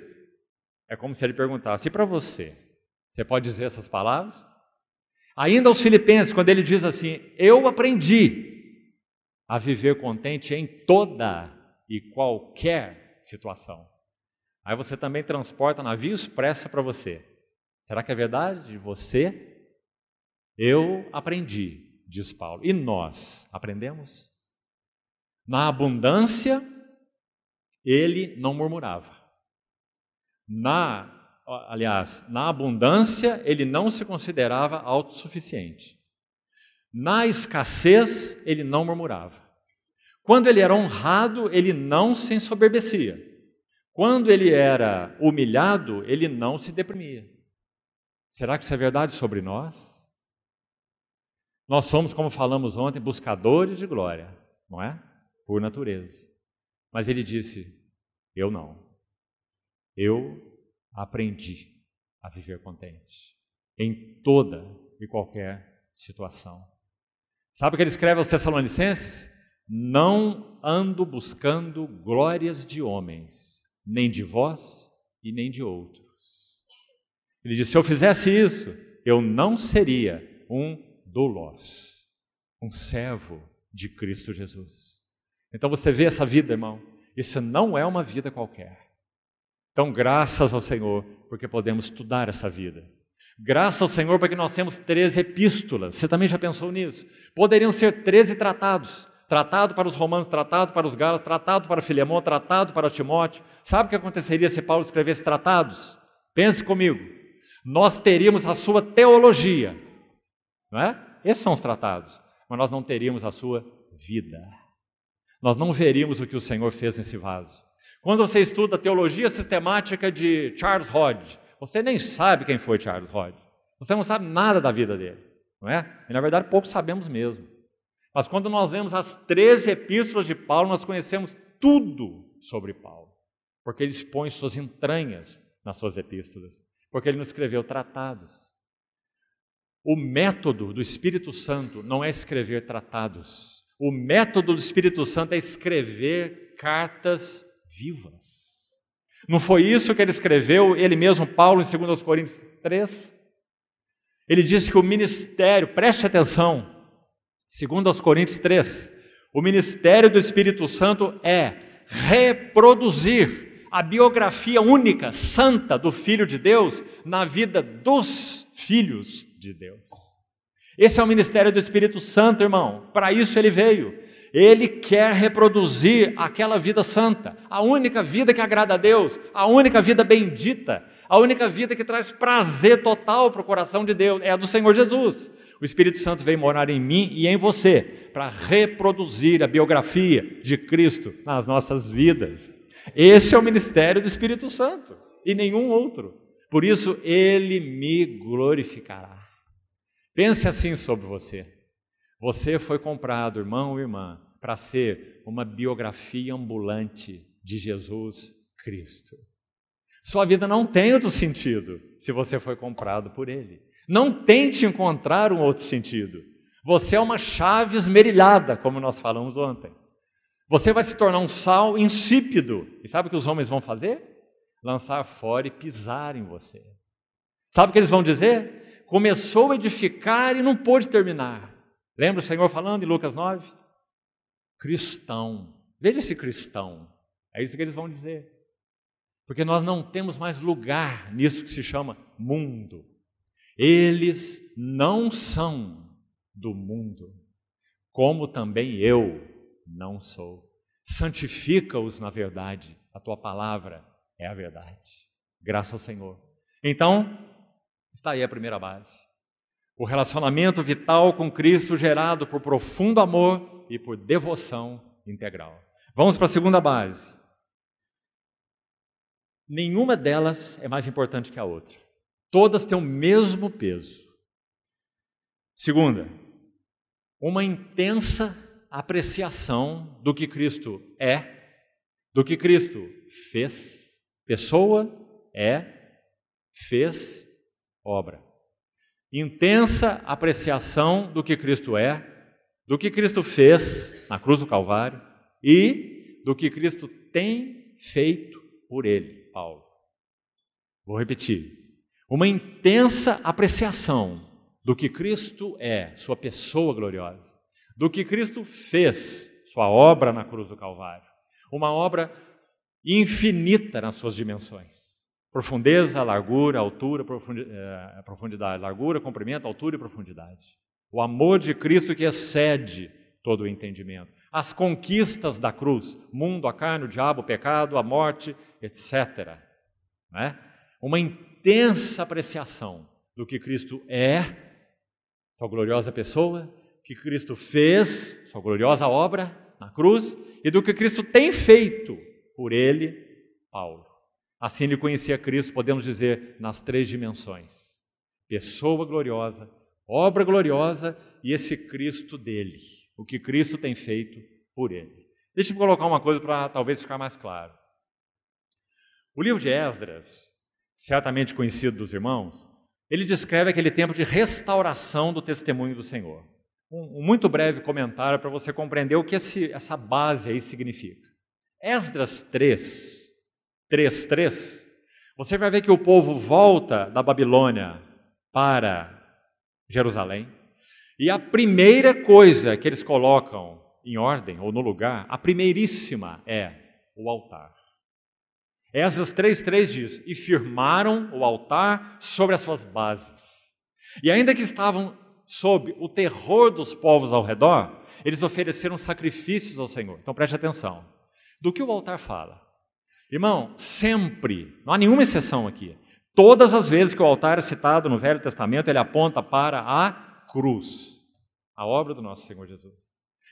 é como se ele perguntasse, e para você? Você pode dizer essas palavras? Ainda aos Filipenses, quando ele diz assim, eu aprendi a viver contente em toda e qualquer situação. Aí você também transporta na via expressa para você. Será que é verdade de você? Eu aprendi, diz Paulo. E nós aprendemos? Na abundância, ele não murmurava. Na abundância, ele não se considerava autossuficiente. Na escassez, ele não murmurava. Quando ele era honrado, ele não se ensoberbecia. Quando ele era humilhado, ele não se deprimia. Será que isso é verdade sobre nós? Nós somos, como falamos ontem, buscadores de glória, não é? Por natureza. Mas ele disse, eu não. Eu aprendi a viver contente em toda e qualquer situação. Sabe o que ele escreve aos Tessalonicenses? Não ando buscando glórias de homens, nem de vós e nem de outros. Ele diz, se eu fizesse isso, eu não seria um doulos, um servo de Cristo Jesus. Então você vê essa vida, irmão, isso não é uma vida qualquer. Então graças ao Senhor, porque podemos estudar essa vida. Graças ao Senhor, porque nós temos 13 epístolas. Você também já pensou nisso? Poderiam ser 13 tratados. Tratado para os romanos, tratado para os gálatas, tratado para Filemão, tratado para Timóteo. Sabe o que aconteceria se Paulo escrevesse tratados? Pense comigo. Nós teríamos a sua teologia, não é? Esses são os tratados. Mas nós não teríamos a sua vida. Nós não veríamos o que o Senhor fez nesse vaso. Quando você estuda a teologia sistemática de Charles Hodge, você nem sabe quem foi Charles Hodge. Você não sabe nada da vida dele, não é? E na verdade pouco sabemos mesmo. Mas quando nós vemos as 13 epístolas de Paulo, nós conhecemos tudo sobre Paulo. Porque ele expõe suas entranhas nas suas epístolas. Porque ele não escreveu tratados. O método do Espírito Santo não é escrever tratados. O método do Espírito Santo é escrever cartas vivas. Não foi isso que ele escreveu, ele mesmo, Paulo, em 2 Coríntios 3? Ele disse que o ministério, preste atenção, 2 Coríntios 3, o ministério do Espírito Santo é reproduzir a biografia única, santa do Filho de Deus na vida dos filhos de Deus. Esse é o ministério do Espírito Santo, irmão. Para isso ele veio. Ele quer reproduzir aquela vida santa, a única vida que agrada a Deus, a única vida bendita, a única vida que traz prazer total para o coração de Deus, é a do Senhor Jesus. O Espírito Santo veio morar em mim e em você, para reproduzir a biografia de Cristo nas nossas vidas. Esse é o ministério do Espírito Santo, e nenhum outro. Por isso, ele me glorificará. Pense assim sobre você. Você foi comprado, irmão e irmã, para ser uma biografia ambulante de Jesus Cristo. Sua vida não tem outro sentido se você foi comprado por Ele. Não tente encontrar um outro sentido. Você é uma chave esmerilhada, como nós falamos ontem. Você vai se tornar um sal insípido. E sabe o que os homens vão fazer? Lançar fora e pisar em você. Sabe o que eles vão dizer? Começou a edificar e não pôde terminar. Lembra o Senhor falando em Lucas 9? Cristão. Veja esse cristão. É isso que eles vão dizer. Porque nós não temos mais lugar nisso que se chama mundo. Eles não são do mundo, como também eu não sou. Santifica-os na verdade. A tua palavra é a verdade. Graças ao Senhor. Então, está aí a primeira base. O relacionamento vital com Cristo gerado por profundo amor e por devoção integral. Vamos para a segunda base. Nenhuma delas é mais importante que a outra. Todas têm o mesmo peso. Segunda, uma intensa apreciação do que Cristo é, do que Cristo fez. Pessoa é, fez, obra. Intensa apreciação do que Cristo é, do que Cristo fez na cruz do Calvário e do que Cristo tem feito por ele, Paulo. Vou repetir. Uma intensa apreciação do que Cristo é, sua pessoa gloriosa, do que Cristo fez, sua obra na cruz do Calvário. Uma obra infinita nas suas dimensões. Profundeza, largura, altura, profundidade. Largura, comprimento, altura e profundidade. O amor de Cristo que excede todo o entendimento. As conquistas da cruz, mundo, a carne, o diabo, o pecado, a morte, etc. Não é? Uma intensa apreciação do que Cristo é, sua gloriosa pessoa, que Cristo fez, sua gloriosa obra na cruz, e do que Cristo tem feito por ele, Paulo. Assim ele conhecia Cristo, podemos dizer, nas 3 dimensões. Pessoa gloriosa, obra gloriosa e esse Cristo dele, o que Cristo tem feito por ele. Deixa eu colocar uma coisa para talvez ficar mais claro. O livro de Esdras, certamente conhecido dos irmãos, ele descreve aquele tempo de restauração do testemunho do Senhor. Um muito breve comentário para você compreender o que essa base aí significa. Esdras 3:3, você vai ver que o povo volta da Babilônia para Jerusalém, e a primeira coisa que eles colocam em ordem, ou no lugar, a primeiríssima é o altar. Esdras 3:3 diz, e firmaram o altar sobre as suas bases. E ainda que estavam sob o terror dos povos ao redor, eles ofereceram sacrifícios ao Senhor. Então preste atenção. Do que o altar fala? Irmão, sempre, não há nenhuma exceção aqui, todas as vezes que o altar é citado no Velho Testamento, ele aponta para a cruz, a obra do nosso Senhor Jesus.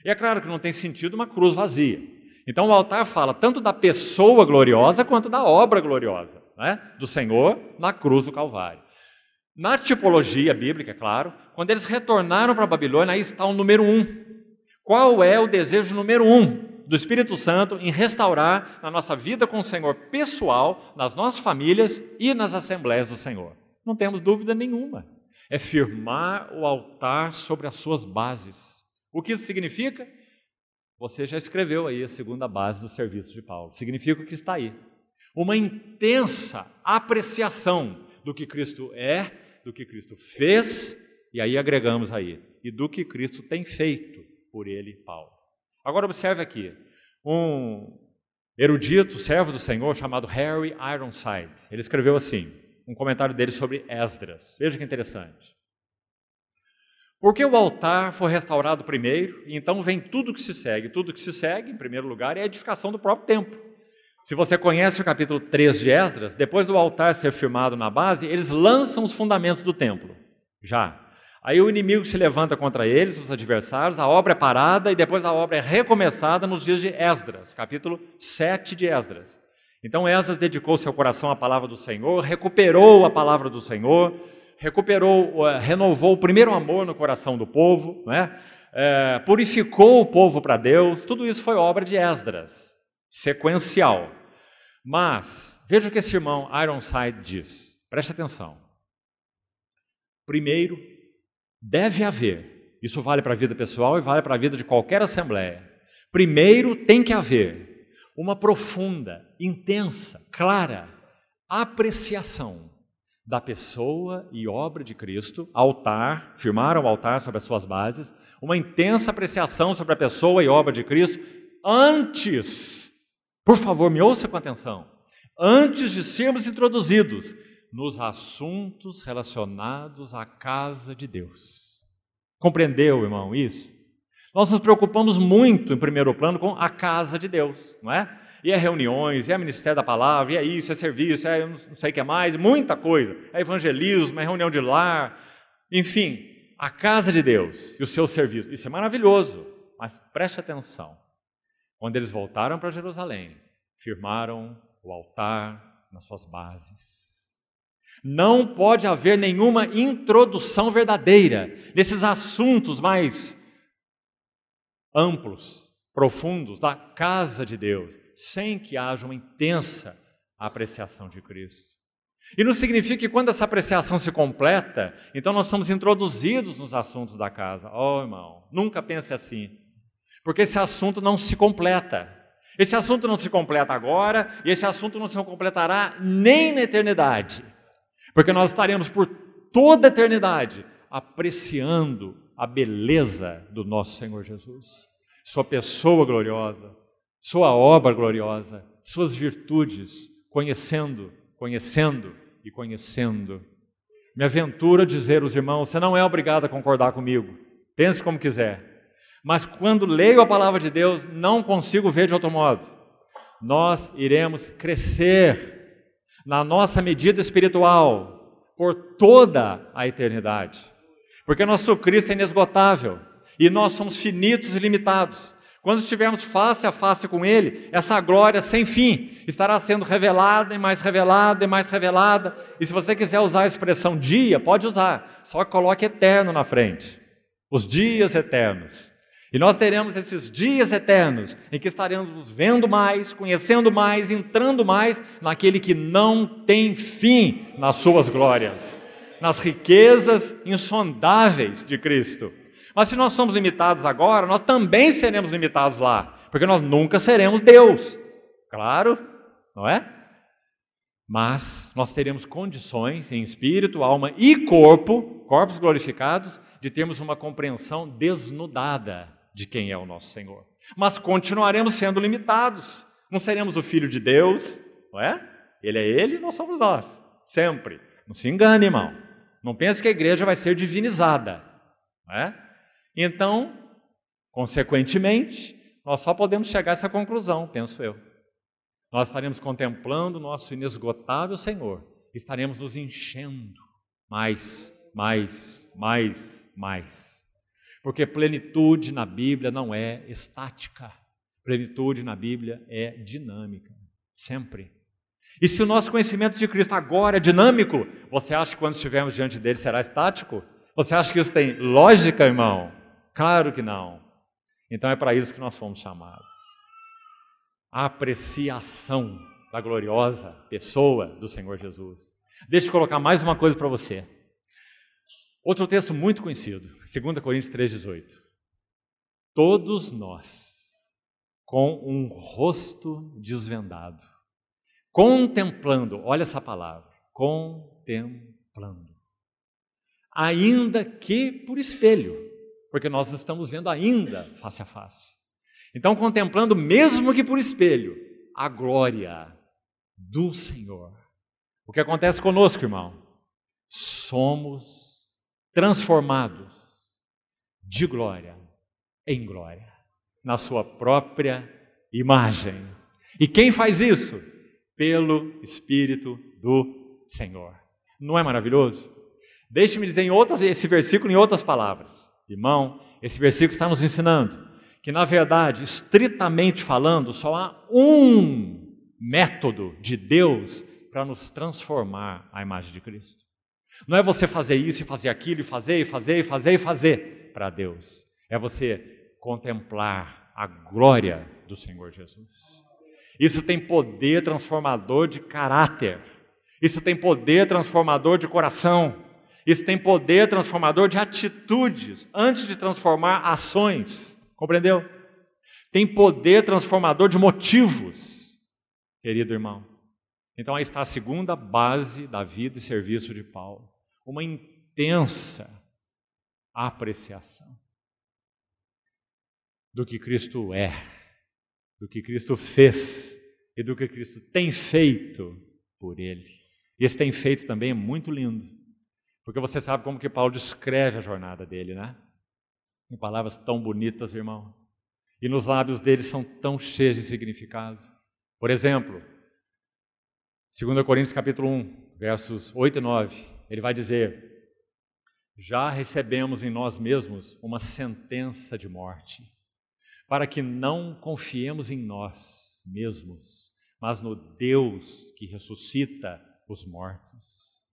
E é claro que não tem sentido uma cruz vazia. Então o altar fala tanto da pessoa gloriosa quanto da obra gloriosa, né, do Senhor na cruz do Calvário. Na tipologia bíblica, é claro, quando eles retornaram para a Babilônia, aí está o número 1. Qual é o desejo número 1 do Espírito Santo em restaurar na nossa vida com o Senhor pessoal, nas nossas famílias e nas assembleias do Senhor? Não temos dúvida nenhuma. É firmar o altar sobre as suas bases. O que isso significa? Você já escreveu aí a segunda base do serviço de Paulo. Significa o que está aí. Uma intensa apreciação do que Cristo é, do que Cristo fez, e aí agregamos aí, e do que Cristo tem feito por ele, Paulo. Agora observe aqui, um erudito, servo do Senhor, chamado Harry Ironside, ele escreveu assim, um comentário dele sobre Esdras. Veja que interessante. Porque o altar foi restaurado primeiro, e então vem tudo que se segue. Tudo que se segue, em primeiro lugar, é a edificação do próprio templo. Se você conhece o capítulo 3 de Esdras, depois do altar ser firmado na base, eles lançam os fundamentos do templo. Já. Aí o inimigo se levanta contra eles, os adversários, a obra é parada e depois a obra é recomeçada nos dias de Esdras, capítulo 7 de Esdras. Então Esdras dedicou seu coração à palavra do Senhor, recuperou a palavra do Senhor, renovou o primeiro amor no coração do povo, né? Purificou o povo para Deus. Tudo isso foi obra de Esdras, sequencial. Mas, veja o que esse irmão Ironside diz, preste atenção. Primeiro, deve haver, isso vale para a vida pessoal e vale para a vida de qualquer assembleia. Primeiro tem que haver uma profunda, intensa, clara apreciação da pessoa e obra de Cristo, altar, firmaram o altar sobre as suas bases, uma intensa apreciação sobre a pessoa e obra de Cristo, antes, por favor, me ouça com atenção, antes de sermos introduzidos nos assuntos relacionados à casa de Deus. Compreendeu, irmão, isso? Nós nos preocupamos muito, em primeiro plano, com a casa de Deus, não é? E é reuniões, e é ministério da palavra, e é isso, é serviço, é não sei o que mais, muita coisa. É evangelismo, é reunião de lar, enfim, a casa de Deus e o seu serviço. Isso é maravilhoso, mas preste atenção. Quando eles voltaram para Jerusalém, firmaram o altar nas suas bases. Não pode haver nenhuma introdução verdadeira nesses assuntos mais amplos, profundos da casa de Deus, sem que haja uma intensa apreciação de Cristo. E não significa que quando essa apreciação se completa, então nós somos introduzidos nos assuntos da casa. Oh, irmão, nunca pense assim, porque esse assunto não se completa. Esse assunto não se completa agora, e esse assunto não se completará nem na eternidade, porque nós estaremos por toda a eternidade apreciando a beleza do nosso Senhor Jesus, sua pessoa gloriosa, sua obra gloriosa, suas virtudes, conhecendo e conhecendo. Me aventuro a dizer aos irmãos, você não é obrigado a concordar comigo, pense como quiser, mas quando leio a palavra de Deus, não consigo ver de outro modo. Nós iremos crescer na nossa medida espiritual por toda a eternidade, porque nosso Cristo é inesgotável. E nós somos finitos e limitados. Quando estivermos face a face com Ele, essa glória sem fim estará sendo revelada e mais revelada e mais revelada. E se você quiser usar a expressão dia, pode usar, só coloque eterno na frente. Os dias eternos. E nós teremos esses dias eternos em que estaremos vendo mais, conhecendo mais, entrando mais naquele que não tem fim nas suas glórias, nas riquezas insondáveis de Cristo. Mas se nós somos limitados agora, nós também seremos limitados lá, porque nós nunca seremos Deus. Claro, não é? Mas nós teremos condições em espírito, alma e corpo, corpos glorificados, de termos uma compreensão desnudada de quem é o nosso Senhor. Mas continuaremos sendo limitados. Não seremos o Filho de Deus, não é? Ele é Ele, nós somos nós, sempre. Não se engane, irmão. Não pense que a igreja vai ser divinizada, não é? Então, consequentemente, nós só podemos chegar a essa conclusão, penso eu. Nós estaremos contemplando o nosso inesgotável Senhor, estaremos nos enchendo mais. Porque plenitude na Bíblia não é estática, plenitude na Bíblia é dinâmica, sempre. E se o nosso conhecimento de Cristo agora é dinâmico, você acha que quando estivermos diante dele será estático? Você acha que isso tem lógica, irmão? Claro que não. Então é para isso que nós fomos chamados. A apreciação da gloriosa pessoa do Senhor Jesus. Deixa eu colocar mais uma coisa para você. Outro texto muito conhecido, 2 Coríntios 3,18. Todos nós, com um rosto desvendado, contemplando, olha essa palavra, contemplando, ainda que por espelho, porque nós estamos vendo ainda face a face. Então, contemplando, mesmo que por espelho, a glória do Senhor. O que acontece conosco, irmão? Somos transformados de glória em glória, na sua própria imagem. E quem faz isso? Pelo Espírito do Senhor. Não é maravilhoso? Deixe-me dizer esse versículo em outras palavras. Irmão, esse versículo está nos ensinando que, na verdade, estritamente falando, só há um método de Deus para nos transformar à imagem de Cristo. Não é você fazer isso e fazer aquilo, e fazer para Deus. É você contemplar a glória do Senhor Jesus. Isso tem poder transformador de caráter. Isso tem poder transformador de coração. Isso tem poder transformador de atitudes, antes de transformar ações. Compreendeu? Tem poder transformador de motivos, querido irmão. Então aí está a segunda base da vida e serviço de Paulo. Uma intensa apreciação do que Cristo é, do que Cristo fez e do que Cristo tem feito por ele. E esse tem feito também é muito lindo, porque você sabe como que Paulo descreve a jornada dele, né? Em palavras tão bonitas, irmão. E nos lábios dele são tão cheios de significado. Por exemplo, 2 Coríntios capítulo 1, versos 8 e 9, ele vai dizer: já recebemos em nós mesmos uma sentença de morte, para que não confiemos em nós mesmos, mas no Deus que ressuscita os mortos.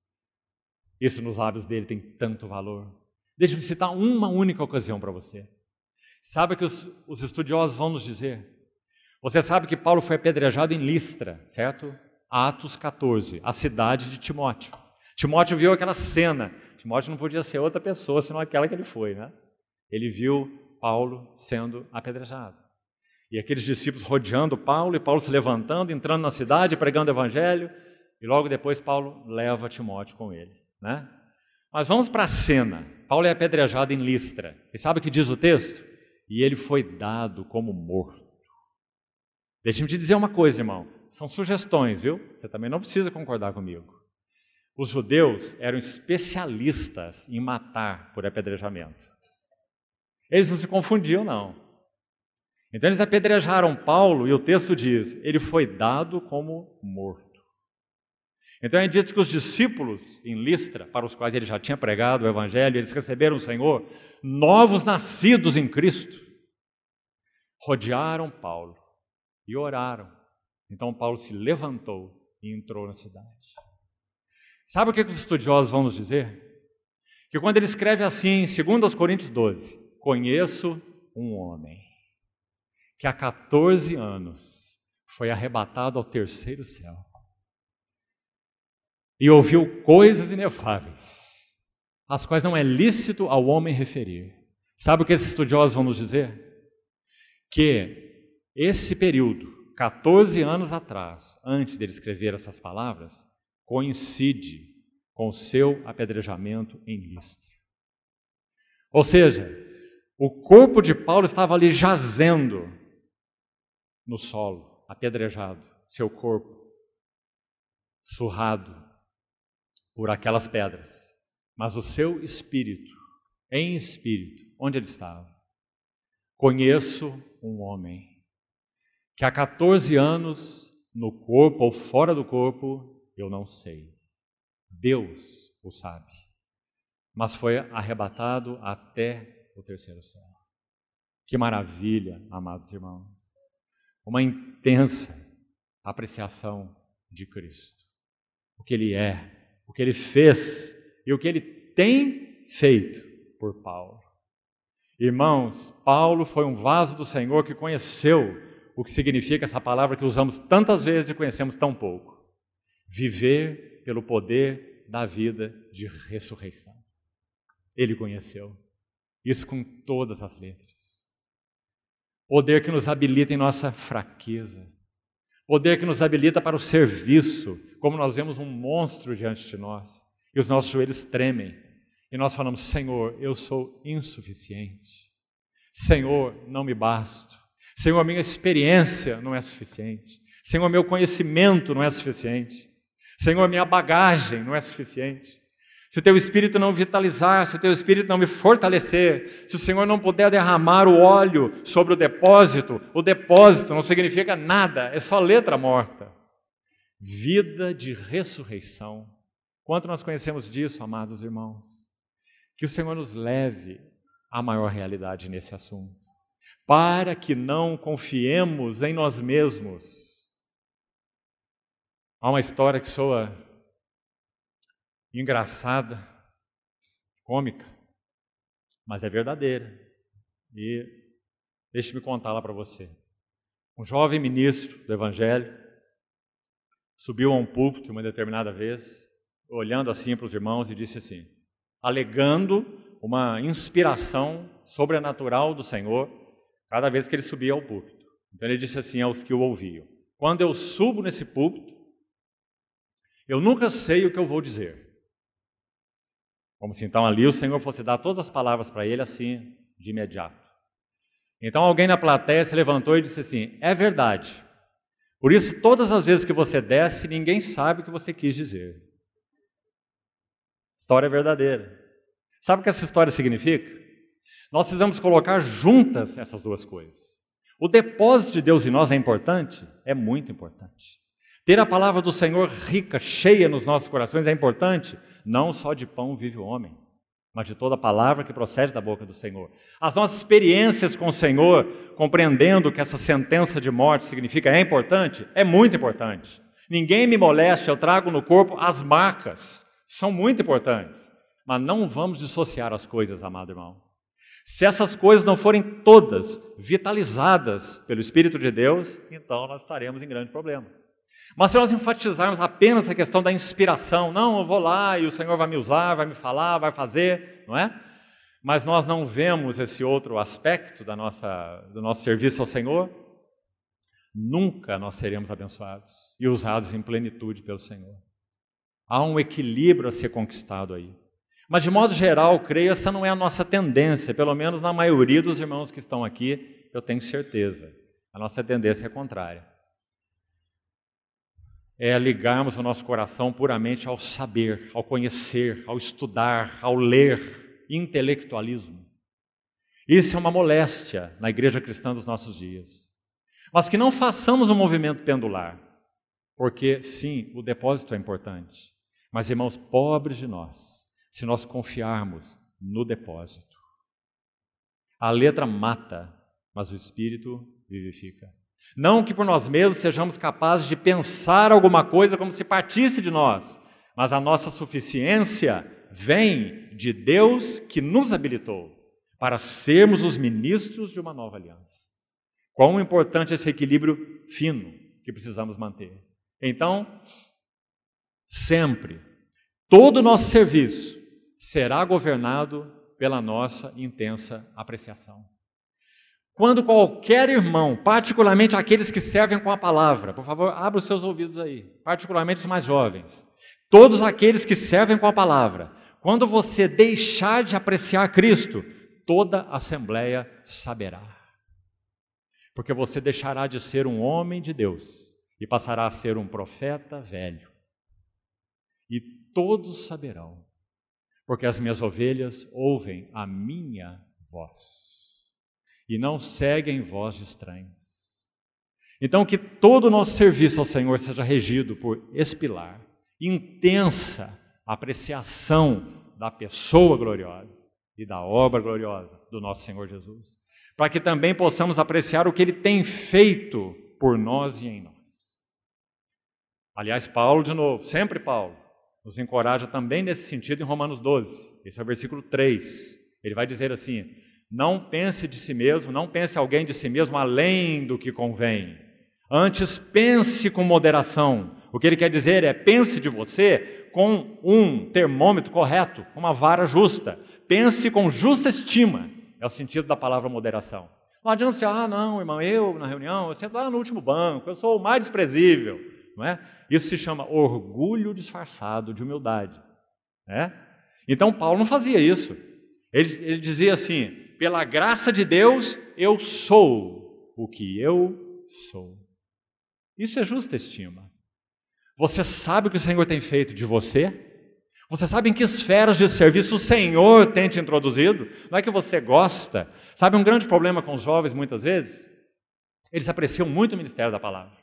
Isso nos lábios dele tem tanto valor. Deixa-me citar uma única ocasião para você. Sabe o que os estudiosos vão nos dizer? Você sabe que Paulo foi apedrejado em Listra, certo? Atos 14, a cidade de Timóteo. Timóteo viu aquela cena. Timóteo não podia ser outra pessoa senão aquela que ele foi, né? Ele viu Paulo sendo apedrejado. E aqueles discípulos rodeando Paulo, e Paulo se levantando, entrando na cidade, pregando o evangelho, e logo depois Paulo leva Timóteo com ele, né? Mas vamos para a cena. Paulo é apedrejado em Listra. E sabe o que diz o texto? E ele foi dado como morto. Deixa-me te dizer uma coisa, irmão. São sugestões, viu? Você também não precisa concordar comigo. Os judeus eram especialistas em matar por apedrejamento. Eles não se confundiam, não. Então eles apedrejaram Paulo e o texto diz: ele foi dado como morto. Então é dito que os discípulos em Listra, para os quais ele já tinha pregado o Evangelho, eles receberam o Senhor, novos nascidos em Cristo, rodearam Paulo e oraram. Então Paulo se levantou e entrou na cidade. Sabe o que os estudiosos vão nos dizer? Que quando ele escreve assim, em 2 Coríntios 12, conheço um homem que há 14 anos foi arrebatado ao terceiro céu e ouviu coisas inefáveis, as quais não é lícito ao homem referir. Sabe o que esses estudiosos vão nos dizer? Que esse período, 14 anos atrás, antes dele escrever essas palavras, coincide com o seu apedrejamento em Listra. Ou seja, o corpo de Paulo estava ali jazendo no solo, apedrejado, seu corpo surrado por aquelas pedras, mas o seu espírito, em espírito, onde ele estava? Conheço um homem que há 14 anos, no corpo ou fora do corpo, eu não sei. Deus o sabe. Mas foi arrebatado até o terceiro céu. Que maravilha, amados irmãos. Uma intensa apreciação de Cristo. O que Ele é, o que Ele fez e o que Ele tem feito por Paulo. Irmãos, Paulo foi um vaso do Senhor que conheceu o que significa essa palavra que usamos tantas vezes e conhecemos tão pouco. Viver pelo poder da vida de ressurreição. Ele conheceu. Isso com todas as letras. Poder que nos habilita em nossa fraqueza. Poder que nos habilita para o serviço, como nós vemos um monstro diante de nós. E os nossos joelhos tremem. E nós falamos, Senhor, eu sou insuficiente. Senhor, não me basto. Senhor, minha experiência não é suficiente. Senhor, meu conhecimento não é suficiente. Senhor, minha bagagem não é suficiente. Se o Teu Espírito não vitalizar, se o Teu Espírito não me fortalecer, se o Senhor não puder derramar o óleo sobre o depósito não significa nada, é só letra morta. Vida de ressurreição. Quanto nós conhecemos disso, amados irmãos? Que o Senhor nos leve à maior realidade nesse assunto, para que não confiemos em nós mesmos. Há uma história que soa engraçada, cômica, mas é verdadeira. E deixe-me contá-la para você. Um jovem ministro do Evangelho subiu a um púlpito uma determinada vez, olhando assim para os irmãos e disse assim, alegando uma inspiração sobrenatural do Senhor cada vez que ele subia ao púlpito. Então ele disse assim aos que o ouviam, quando eu subo nesse púlpito, eu nunca sei o que eu vou dizer. Como se então ali o Senhor fosse dar todas as palavras para ele assim, de imediato. Então alguém na plateia se levantou e disse assim, é verdade. Por isso todas as vezes que você desce, ninguém sabe o que você quis dizer. História verdadeira. Sabe o que essa história significa? Nós precisamos colocar juntas essas duas coisas. O depósito de Deus em nós é importante? É muito importante. Ter a palavra do Senhor rica, cheia nos nossos corações é importante? Não só de pão vive o homem, mas de toda a palavra que procede da boca do Senhor. As nossas experiências com o Senhor, compreendendo que essa sentença de morte significa, é importante? É muito importante. Ninguém me moleste, eu trago no corpo as marcas. São muito importantes. Mas não vamos dissociar as coisas, amado irmão. Se essas coisas não forem todas vitalizadas pelo Espírito de Deus, então nós estaremos em grande problema. Mas se nós enfatizarmos apenas a questão da inspiração, não, eu vou lá e o Senhor vai me usar, vai me falar, vai fazer, não é? Mas nós não vemos esse outro aspecto do nosso serviço ao Senhor, nunca nós seremos abençoados e usados em plenitude pelo Senhor. Há um equilíbrio a ser conquistado aí. Mas de modo geral, creio, essa não é a nossa tendência, pelo menos na maioria dos irmãos que estão aqui, eu tenho certeza. A nossa tendência é contrária. É ligarmos o nosso coração puramente ao saber, ao conhecer, ao estudar, ao ler, intelectualismo. Isso é uma moléstia na igreja cristã dos nossos dias. Mas que não façamos um movimento pendular. Porque, sim, o depósito é importante. Mas, irmãos, pobres de nós, se nós confiarmos no depósito. A letra mata, mas o Espírito vivifica. Não que por nós mesmos sejamos capazes de pensar alguma coisa como se partisse de nós, mas a nossa suficiência vem de Deus que nos habilitou para sermos os ministros de uma nova aliança. Quão importante esse equilíbrio fino que precisamos manter. Então, sempre, todo o nosso serviço será governado pela nossa intensa apreciação. Quando qualquer irmão, particularmente aqueles que servem com a palavra, por favor, abra os seus ouvidos aí, particularmente os mais jovens, todos aqueles que servem com a palavra, quando você deixar de apreciar Cristo, toda a assembleia saberá. Porque você deixará de ser um homem de Deus e passará a ser um profeta velho. E todos saberão, porque as minhas ovelhas ouvem a minha voz e não seguem voz de estranhos. Então, que todo o nosso serviço ao Senhor seja regido por esse pilar, intensa apreciação da pessoa gloriosa e da obra gloriosa do nosso Senhor Jesus, para que também possamos apreciar o que Ele tem feito por nós e em nós. Aliás, Paulo, de novo, sempre Paulo, nos encoraja também nesse sentido em Romanos 12, esse é o versículo 3. Ele vai dizer assim: não pense de si mesmo, não pense alguém de si mesmo além do que convém. Antes, pense com moderação. O que ele quer dizer é, pense de você com um termômetro correto, com uma vara justa. Pense com justa estima, é o sentido da palavra moderação. Não adianta você, não, irmão, eu na reunião, eu sento lá no último banco, eu sou o mais desprezível. Não é? Isso se chama orgulho disfarçado de humildade. Né? Então, Paulo não fazia isso. Ele dizia assim: pela graça de Deus, eu sou o que eu sou. Isso é justa estima. Você sabe o que o Senhor tem feito de você? Você sabe em que esferas de serviço o Senhor tem te introduzido? Não é que você gosta. Sabe um grande problema com os jovens, muitas vezes? Eles apreciam muito o ministério da palavra.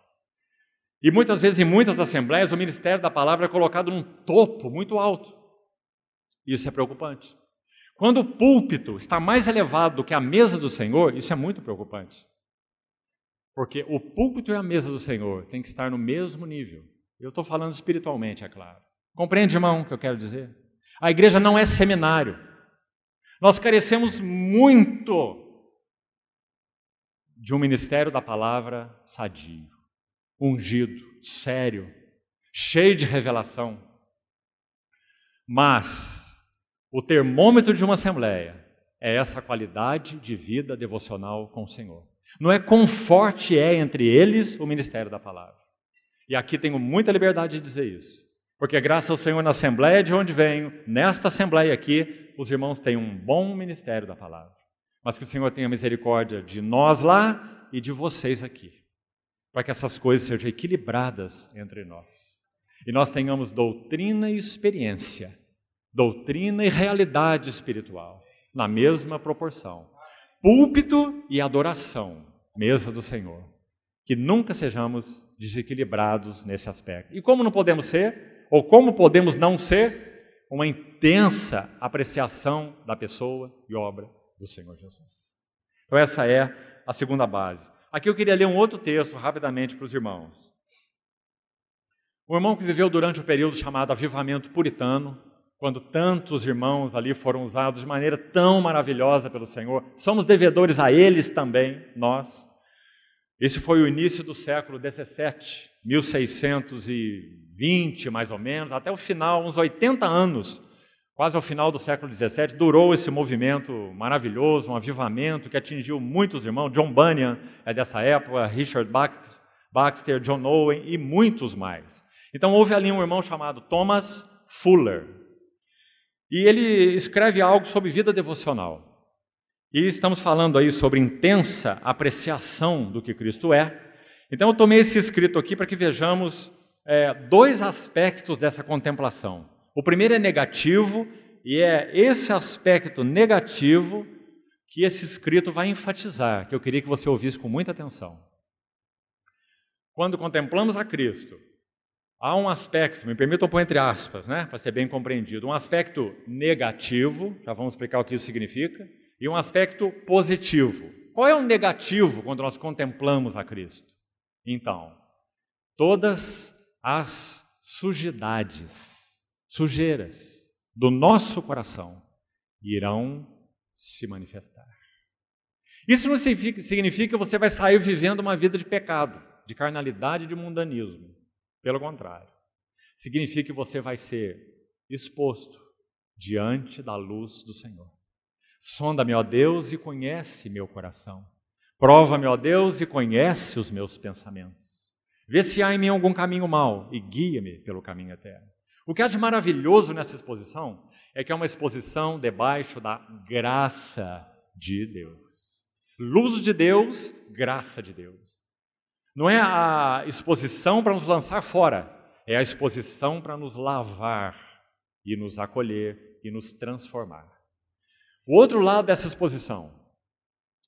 E muitas vezes, em muitas assembleias, o ministério da palavra é colocado num topo muito alto. Isso é preocupante. Quando o púlpito está mais elevado do que a mesa do Senhor, isso é muito preocupante. Porque o púlpito e a mesa do Senhor têm que estar no mesmo nível. Eu estou falando espiritualmente, é claro. Compreende, irmão, o que eu quero dizer? A igreja não é seminário. Nós carecemos muito de um ministério da palavra sadio, ungido, sério, cheio de revelação. Mas o termômetro de uma assembleia é essa qualidade de vida devocional com o Senhor. Não é quão forte é entre eles o ministério da palavra. E aqui tenho muita liberdade de dizer isso. Porque graças ao Senhor, na assembleia de onde venho, nesta assembleia aqui, os irmãos têm um bom ministério da palavra. Mas que o Senhor tenha misericórdia de nós lá e de vocês aqui. Para que essas coisas sejam equilibradas entre nós. E nós tenhamos doutrina e experiência. Doutrina e realidade espiritual, na mesma proporção. Púlpito e adoração, mesa do Senhor. Que nunca sejamos desequilibrados nesse aspecto. E como não podemos ser, ou como podemos não ser, uma intensa apreciação da pessoa e obra do Senhor Jesus. Então essa é a segunda base. Aqui eu queria ler um outro texto rapidamente para os irmãos. Um irmão que viveu durante o período chamado avivamento puritano, quando tantos irmãos ali foram usados de maneira tão maravilhosa pelo Senhor, somos devedores a eles também, nós. Esse foi o início do século XVII, 1620 mais ou menos, até o final, uns 80 anos, quase ao final do século XVII, durou esse movimento maravilhoso, um avivamento que atingiu muitos irmãos. John Bunyan é dessa época, Richard Baxter, John Owen e muitos mais. Então houve ali um irmão chamado Thomas Fuller, e ele escreve algo sobre vida devocional. E estamos falando aí sobre intensa apreciação do que Cristo é. Então eu tomei esse escrito aqui para que vejamos dois aspectos dessa contemplação. O primeiro é negativo, e é esse aspecto negativo que esse escrito vai enfatizar, que eu queria que você ouvisse com muita atenção. Quando contemplamos a Cristo, há um aspecto, me permitam pôr entre aspas, né, para ser bem compreendido, um aspecto negativo, já vamos explicar o que isso significa, e um aspecto positivo. Qual é o negativo quando nós contemplamos a Cristo? Então, todas as sujeiras do nosso coração irão se manifestar. Isso não significa que você vai sair vivendo uma vida de pecado, de carnalidade e de mundanismo. Pelo contrário, significa que você vai ser exposto diante da luz do Senhor. Sonda-me, ó Deus, e conhece meu coração. Prova-me, ó Deus, e conhece os meus pensamentos. Vê se há em mim algum caminho mau e guia-me pelo caminho eterno. O que há de maravilhoso nessa exposição é que é uma exposição debaixo da graça de Deus. Luz de Deus, graça de Deus. Não é a exposição para nos lançar fora, é a exposição para nos lavar e nos acolher e nos transformar. O outro lado dessa exposição,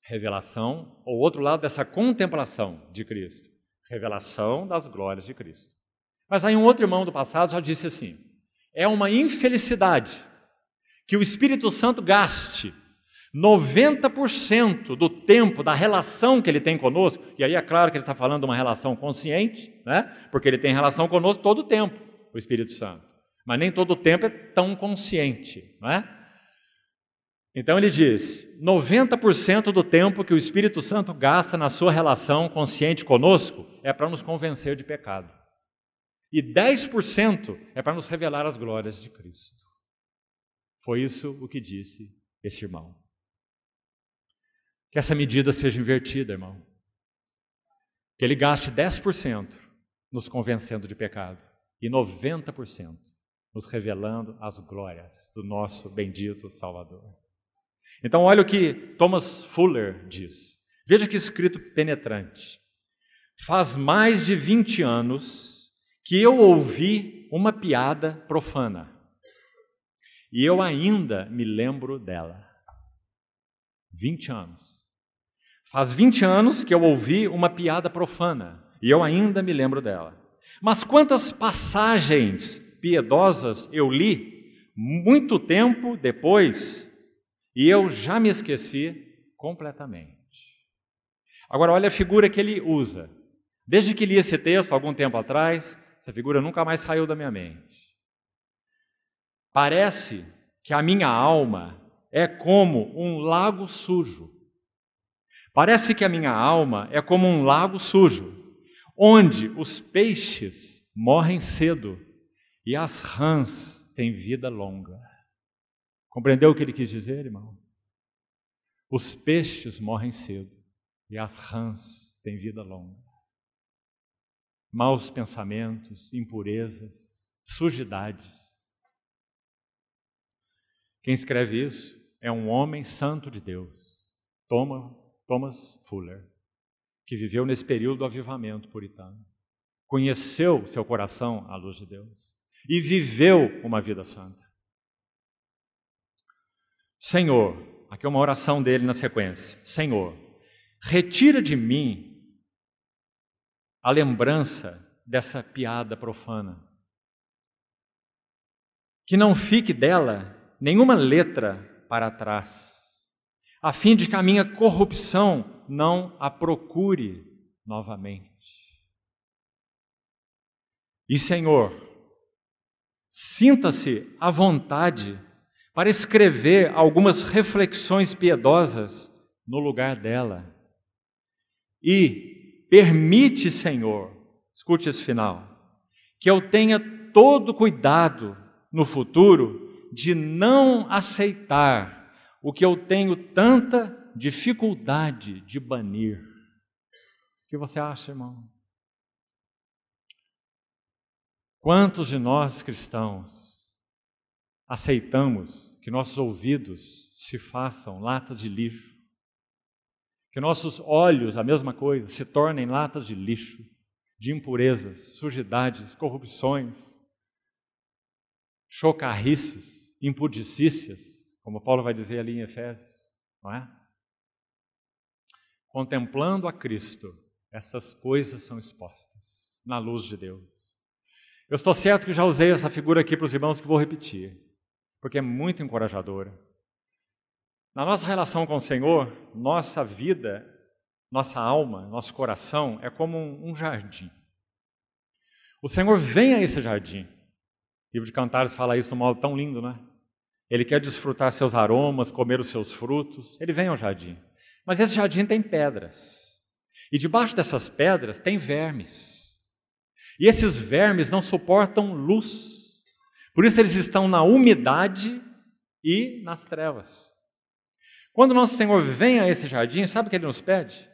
revelação, ou o outro lado dessa contemplação de Cristo, revelação das glórias de Cristo. Mas aí um outro irmão do passado já disse assim, é uma infelicidade que o Espírito Santo gaste 90% do tempo da relação que ele tem conosco, e aí é claro que ele está falando de uma relação consciente, né? Porque ele tem relação conosco todo o tempo, o Espírito Santo. Mas nem todo o tempo é tão consciente, não é? Então ele diz, 90% do tempo que o Espírito Santo gasta na sua relação consciente conosco é para nos convencer de pecado. E 10% é para nos revelar as glórias de Cristo. Foi isso o que disse esse irmão. Que essa medida seja invertida, irmão. Que ele gaste 10% nos convencendo de pecado e 90% nos revelando as glórias do nosso bendito Salvador. Então, olha o que Thomas Fuller diz. Veja que escrito penetrante. Faz mais de 20 anos que eu ouvi uma piada profana e eu ainda me lembro dela. 20 anos. Faz 20 anos que eu ouvi uma piada profana e eu ainda me lembro dela. Mas quantas passagens piedosas eu li muito tempo depois e eu já me esqueci completamente. Agora, olha a figura que ele usa. Desde que li esse texto, algum tempo atrás, essa figura nunca mais saiu da minha mente. Parece que a minha alma é como um lago sujo. Parece que a minha alma é como um lago sujo, onde os peixes morrem cedo e as rãs têm vida longa. Compreendeu o que ele quis dizer, irmão? Os peixes morrem cedo e as rãs têm vida longa. Maus pensamentos, impurezas, sujidades. Quem escreve isso é um homem santo de Deus, Thomas Fuller, que viveu nesse período do avivamento puritano. Conheceu seu coração à luz de Deus e viveu uma vida santa. Senhor, aqui é uma oração dele na sequência. Senhor, retira de mim a lembrança dessa piada profana. Que não fique dela nenhuma letra para trás, a fim de que a minha corrupção não a procure novamente. E, Senhor, sinta-se à vontade para escrever algumas reflexões piedosas no lugar dela. E permite, Senhor, escute esse final, que eu tenha todo cuidado no futuro de não aceitar o que eu tenho tanta dificuldade de banir. O que você acha, irmão? Quantos de nós cristãos aceitamos que nossos ouvidos se façam latas de lixo, que nossos olhos, a mesma coisa, se tornem latas de lixo, de impurezas, sujidades, corrupções, chocarrices, impudicícias, como Paulo vai dizer ali em Efésios, não é? Contemplando a Cristo, essas coisas são expostas na luz de Deus. Eu estou certo que já usei essa figura aqui para os irmãos que vou repetir, porque é muito encorajadora. Na nossa relação com o Senhor, nossa vida, nossa alma, nosso coração é como um jardim. O Senhor vem a esse jardim. O livro de Cantares fala isso de um modo tão lindo, né? Ele quer desfrutar seus aromas, comer os seus frutos. Ele vem ao jardim. Mas esse jardim tem pedras. E debaixo dessas pedras tem vermes. E esses vermes não suportam luz. Por isso eles estão na umidade e nas trevas. Quando nosso Senhor vem a esse jardim, sabe o que Ele nos pede?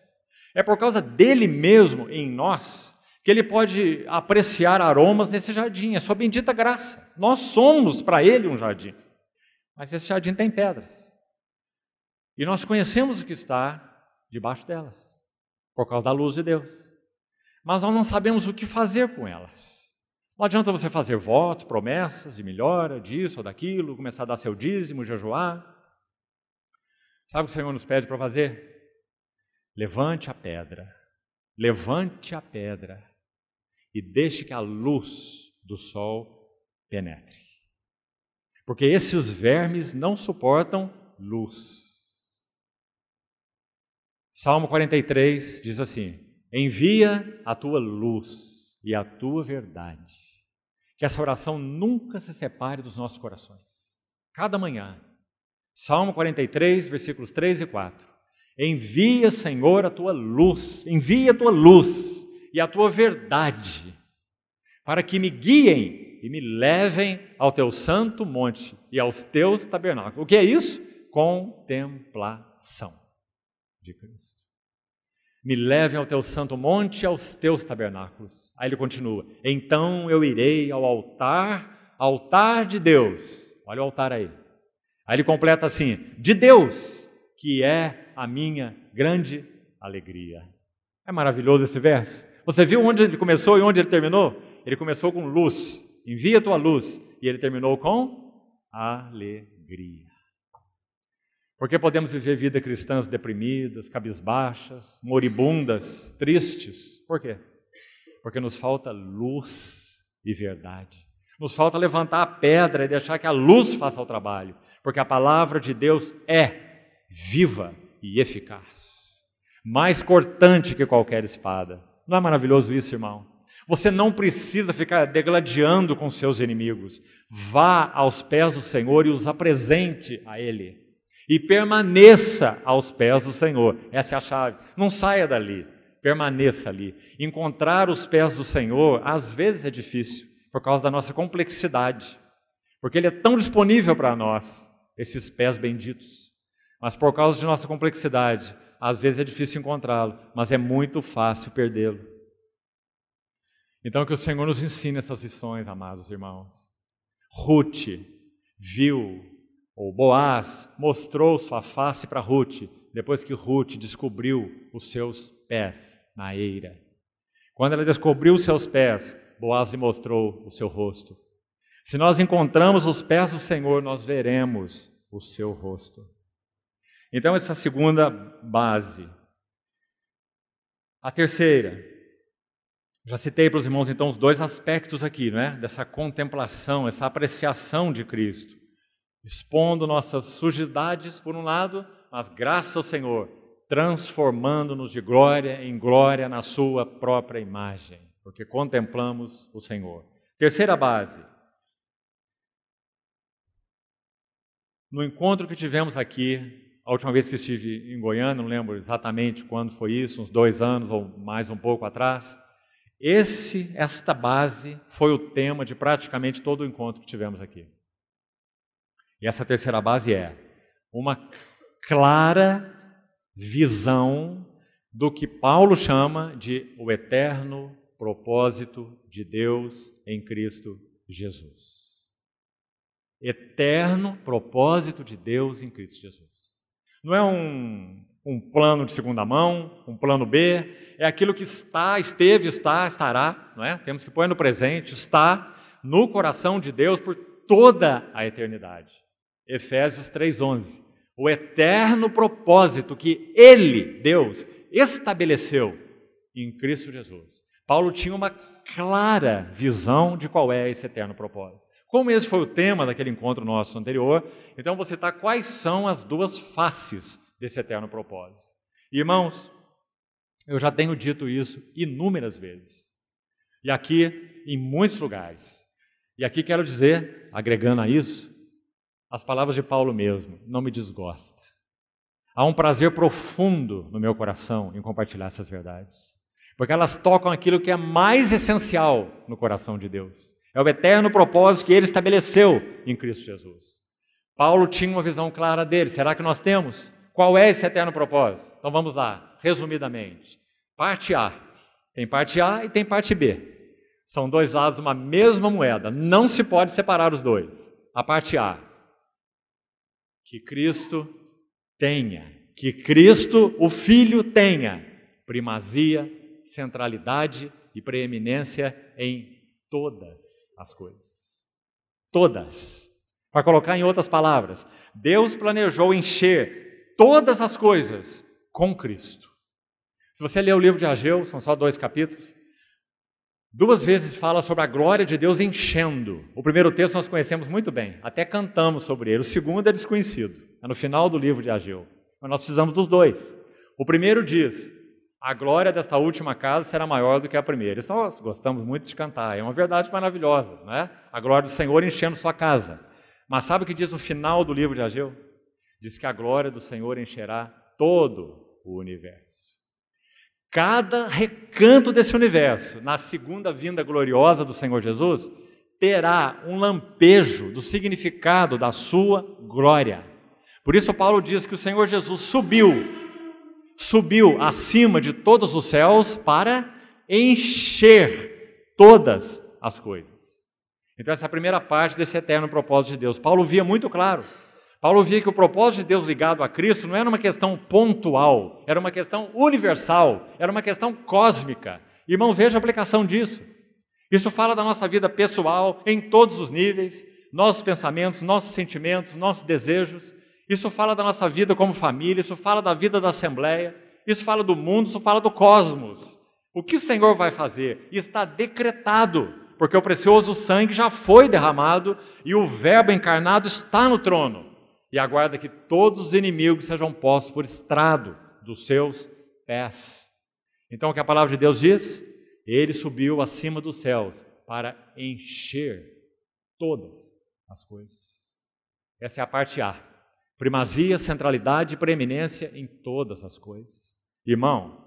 É por causa dele mesmo em nós que Ele pode apreciar aromas nesse jardim. É sua bendita graça. Nós somos para Ele um jardim. Mas esse jardim tem pedras. E nós conhecemos o que está debaixo delas, por causa da luz de Deus. Mas nós não sabemos o que fazer com elas. Não adianta você fazer votos, promessas de melhora, disso ou daquilo, começar a dar seu dízimo, jejuar. Sabe o que o Senhor nos pede para fazer? Levante a pedra e deixe que a luz do sol penetre. Porque esses vermes não suportam luz. Salmo 43 diz assim: envia a tua luz e a tua verdade. Que essa oração nunca se separe dos nossos corações. Cada manhã. Salmo 43, versículos 3 e 4. Envia, Senhor, a tua luz, envia a tua luz e a tua verdade, para que me guiem e me levem ao teu santo monte e aos teus tabernáculos. O que é isso? Contemplação de Cristo. Me levem ao teu santo monte e aos teus tabernáculos. Aí ele continua: então eu irei ao altar de Deus. Olha o altar aí. Aí ele completa assim: de Deus, que é a minha grande alegria. É maravilhoso esse verso. Você viu onde ele começou e onde ele terminou? Ele começou com luz, envia a tua luz, e ele terminou com alegria. Porque podemos viver vida cristãs deprimidas, cabisbaixas, moribundas, tristes. Por quê? Porque nos falta luz e verdade. Nos falta levantar a pedra e deixar que a luz faça o trabalho. Porque a palavra de Deus é viva e eficaz, mais cortante que qualquer espada. Não é maravilhoso isso, irmão? Você não precisa ficar degladiando com seus inimigos. Vá aos pés do Senhor e os apresente a Ele. E permaneça aos pés do Senhor. Essa é a chave. Não saia dali, permaneça ali. Encontrar os pés do Senhor, às vezes é difícil, por causa da nossa complexidade. Porque Ele é tão disponível para nós, esses pés benditos. Mas por causa de nossa complexidade, às vezes é difícil encontrá-lo, mas é muito fácil perdê-lo. Então que o Senhor nos ensine essas lições, amados irmãos. Ruth viu, ou Boaz mostrou sua face para Ruth, depois que Ruth descobriu os seus pés na eira. Quando ela descobriu os seus pés, Boaz lhe mostrou o seu rosto. Se nós encontramos os pés do Senhor, nós veremos o seu rosto. Então, essa segunda base. A terceira, já citei para os irmãos então os dois aspectos aqui, não é? Dessa contemplação, essa apreciação de Cristo, expondo nossas sujidades por um lado, mas graças ao Senhor, transformando-nos de glória em glória na sua própria imagem, porque contemplamos o Senhor. Terceira base. No encontro que tivemos aqui, a última vez que estive em Goiânia, não lembro exatamente quando foi isso, uns 2 anos ou mais um pouco atrás, esta base foi o tema de praticamente todo o encontro que tivemos aqui. E essa terceira base é uma clara visão do que Paulo chama de o eterno propósito de Deus em Cristo Jesus. Eterno propósito de Deus em Cristo Jesus. Não é um plano de segunda mão, um plano B, é aquilo que está, esteve, está, estará, não é? Temos que pôr no presente, está no coração de Deus por toda a eternidade. Efésios 3:11. O eterno propósito que Ele, Deus, estabeleceu em Cristo Jesus, Paulo tinha uma clara visão de qual é esse eterno propósito. Como esse foi o tema daquele encontro nosso anterior, então eu vou citar quais são as duas faces desse eterno propósito. Irmãos, eu já tenho dito isso inúmeras vezes, e aqui em muitos lugares. E aqui quero dizer, agregando a isso, as palavras de Paulo mesmo: não me desgosta. Há um prazer profundo no meu coração em compartilhar essas verdades, porque elas tocam aquilo que é mais essencial no coração de Deus. É o eterno propósito que Ele estabeleceu em Cristo Jesus. Paulo tinha uma visão clara dele. Será que nós temos? Qual é esse eterno propósito? Então vamos lá, resumidamente. Parte A. Tem parte A e tem parte B. São dois lados de uma mesma moeda. Não se pode separar os dois. A parte A. Que Cristo tenha, que Cristo, o Filho, tenha primazia, centralidade e preeminência em todas as coisas. Todas. Para colocar em outras palavras, Deus planejou encher todas as coisas com Cristo. Se você ler o livro de Ageu, são só 2 capítulos, 2 vezes fala sobre a glória de Deus enchendo. O primeiro texto nós conhecemos muito bem, até cantamos sobre ele. O segundo é desconhecido, é no final do livro de Ageu. Mas nós precisamos dos dois. O primeiro diz: a glória desta última casa será maior do que a primeira. Isso nós gostamos muito de cantar, é uma verdade maravilhosa, não é? A glória do Senhor enchendo sua casa. Mas sabe o que diz no final do livro de Ageu? Diz que a glória do Senhor encherá todo o universo. Cada recanto desse universo, na segunda vinda gloriosa do Senhor Jesus, terá um lampejo do significado da sua glória. Por isso Paulo diz que o Senhor Jesus subiu acima de todos os céus para encher todas as coisas. Então essa é a primeira parte desse eterno propósito de Deus. Paulo via muito claro. Paulo via que o propósito de Deus ligado a Cristo não era uma questão pontual, era uma questão universal, era uma questão cósmica. Irmão, veja a aplicação disso. Isso fala da nossa vida pessoal, em todos os níveis, nossos pensamentos, nossos sentimentos, nossos desejos. Isso fala da nossa vida como família, isso fala da vida da Assembleia, isso fala do mundo, isso fala do cosmos. O que o Senhor vai fazer? Está decretado, porque o precioso sangue já foi derramado e o Verbo encarnado está no trono e aguarda que todos os inimigos sejam postos por estrado dos seus pés. Então o que a palavra de Deus diz? Ele subiu acima dos céus para encher todas as coisas. Essa é a parte A. Primazia, centralidade e preeminência em todas as coisas. Irmão,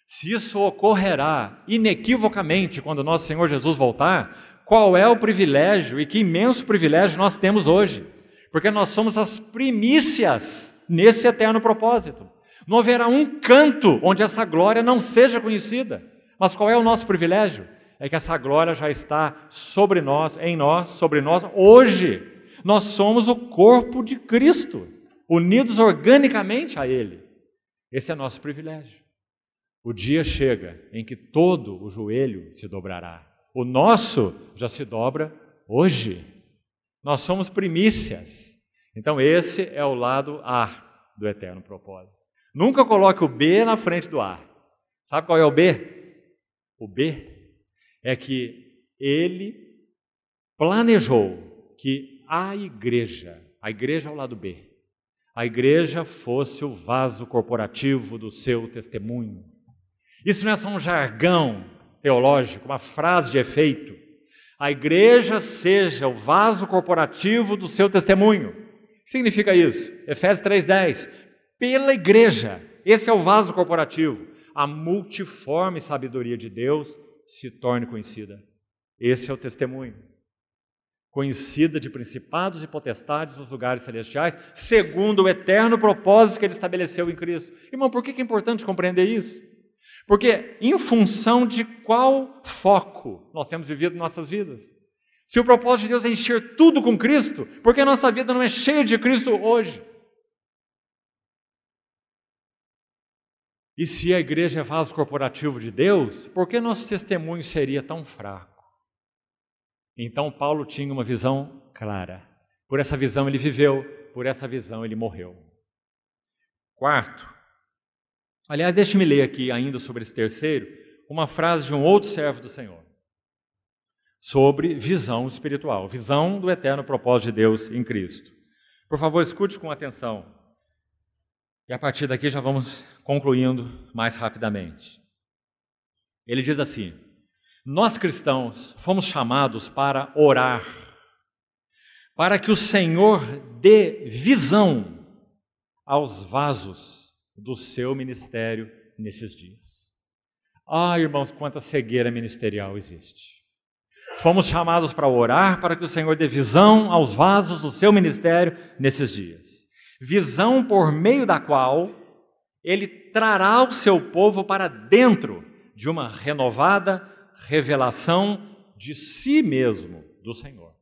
se isso ocorrerá inequivocamente quando nosso Senhor Jesus voltar, qual é o privilégio e que imenso privilégio nós temos hoje? Porque nós somos as primícias nesse eterno propósito. Não haverá um canto onde essa glória não seja conhecida. Mas qual é o nosso privilégio? É que essa glória já está sobre nós, em nós, sobre nós, hoje. Nós somos o corpo de Cristo, unidos organicamente a Ele. Esse é nosso privilégio. O dia chega em que todo o joelho se dobrará. O nosso já se dobra hoje. Nós somos primícias. Então esse é o lado A do eterno propósito. Nunca coloque o B na frente do A. Sabe qual é o B? O B é que Ele planejou que a igreja ao lado B, a igreja fosse o vaso corporativo do seu testemunho. Isso não é só um jargão teológico, uma frase de efeito. A igreja seja o vaso corporativo do seu testemunho. O que significa isso? Efésios 3:10. Pela igreja, esse é o vaso corporativo. A multiforme sabedoria de Deus se torne conhecida. Esse é o testemunho. Conhecida de principados e potestades nos lugares celestiais, segundo o eterno propósito que Ele estabeleceu em Cristo. Irmão, por que é importante compreender isso? Porque em função de qual foco nós temos vivido nossas vidas? Se o propósito de Deus é encher tudo com Cristo, por que a nossa vida não é cheia de Cristo hoje? E se a igreja é vaso corporativo de Deus, por que nosso testemunho seria tão fraco? Então Paulo tinha uma visão clara. Por essa visão ele viveu, por essa visão ele morreu. Quarto, aliás, deixe-me ler aqui ainda sobre esse terceiro, uma frase de um outro servo do Senhor sobre visão espiritual, visão do eterno propósito de Deus em Cristo. Por favor, escute com atenção. E a partir daqui já vamos concluindo mais rapidamente. Ele diz assim: nós cristãos fomos chamados para orar, para que o Senhor dê visão aos vasos do seu ministério nesses dias. Ah, irmãos, quanta cegueira ministerial existe. Fomos chamados para orar para que o Senhor dê visão aos vasos do seu ministério nesses dias. Visão por meio da qual Ele trará o seu povo para dentro de uma renovada revelação de si mesmo, do Senhor.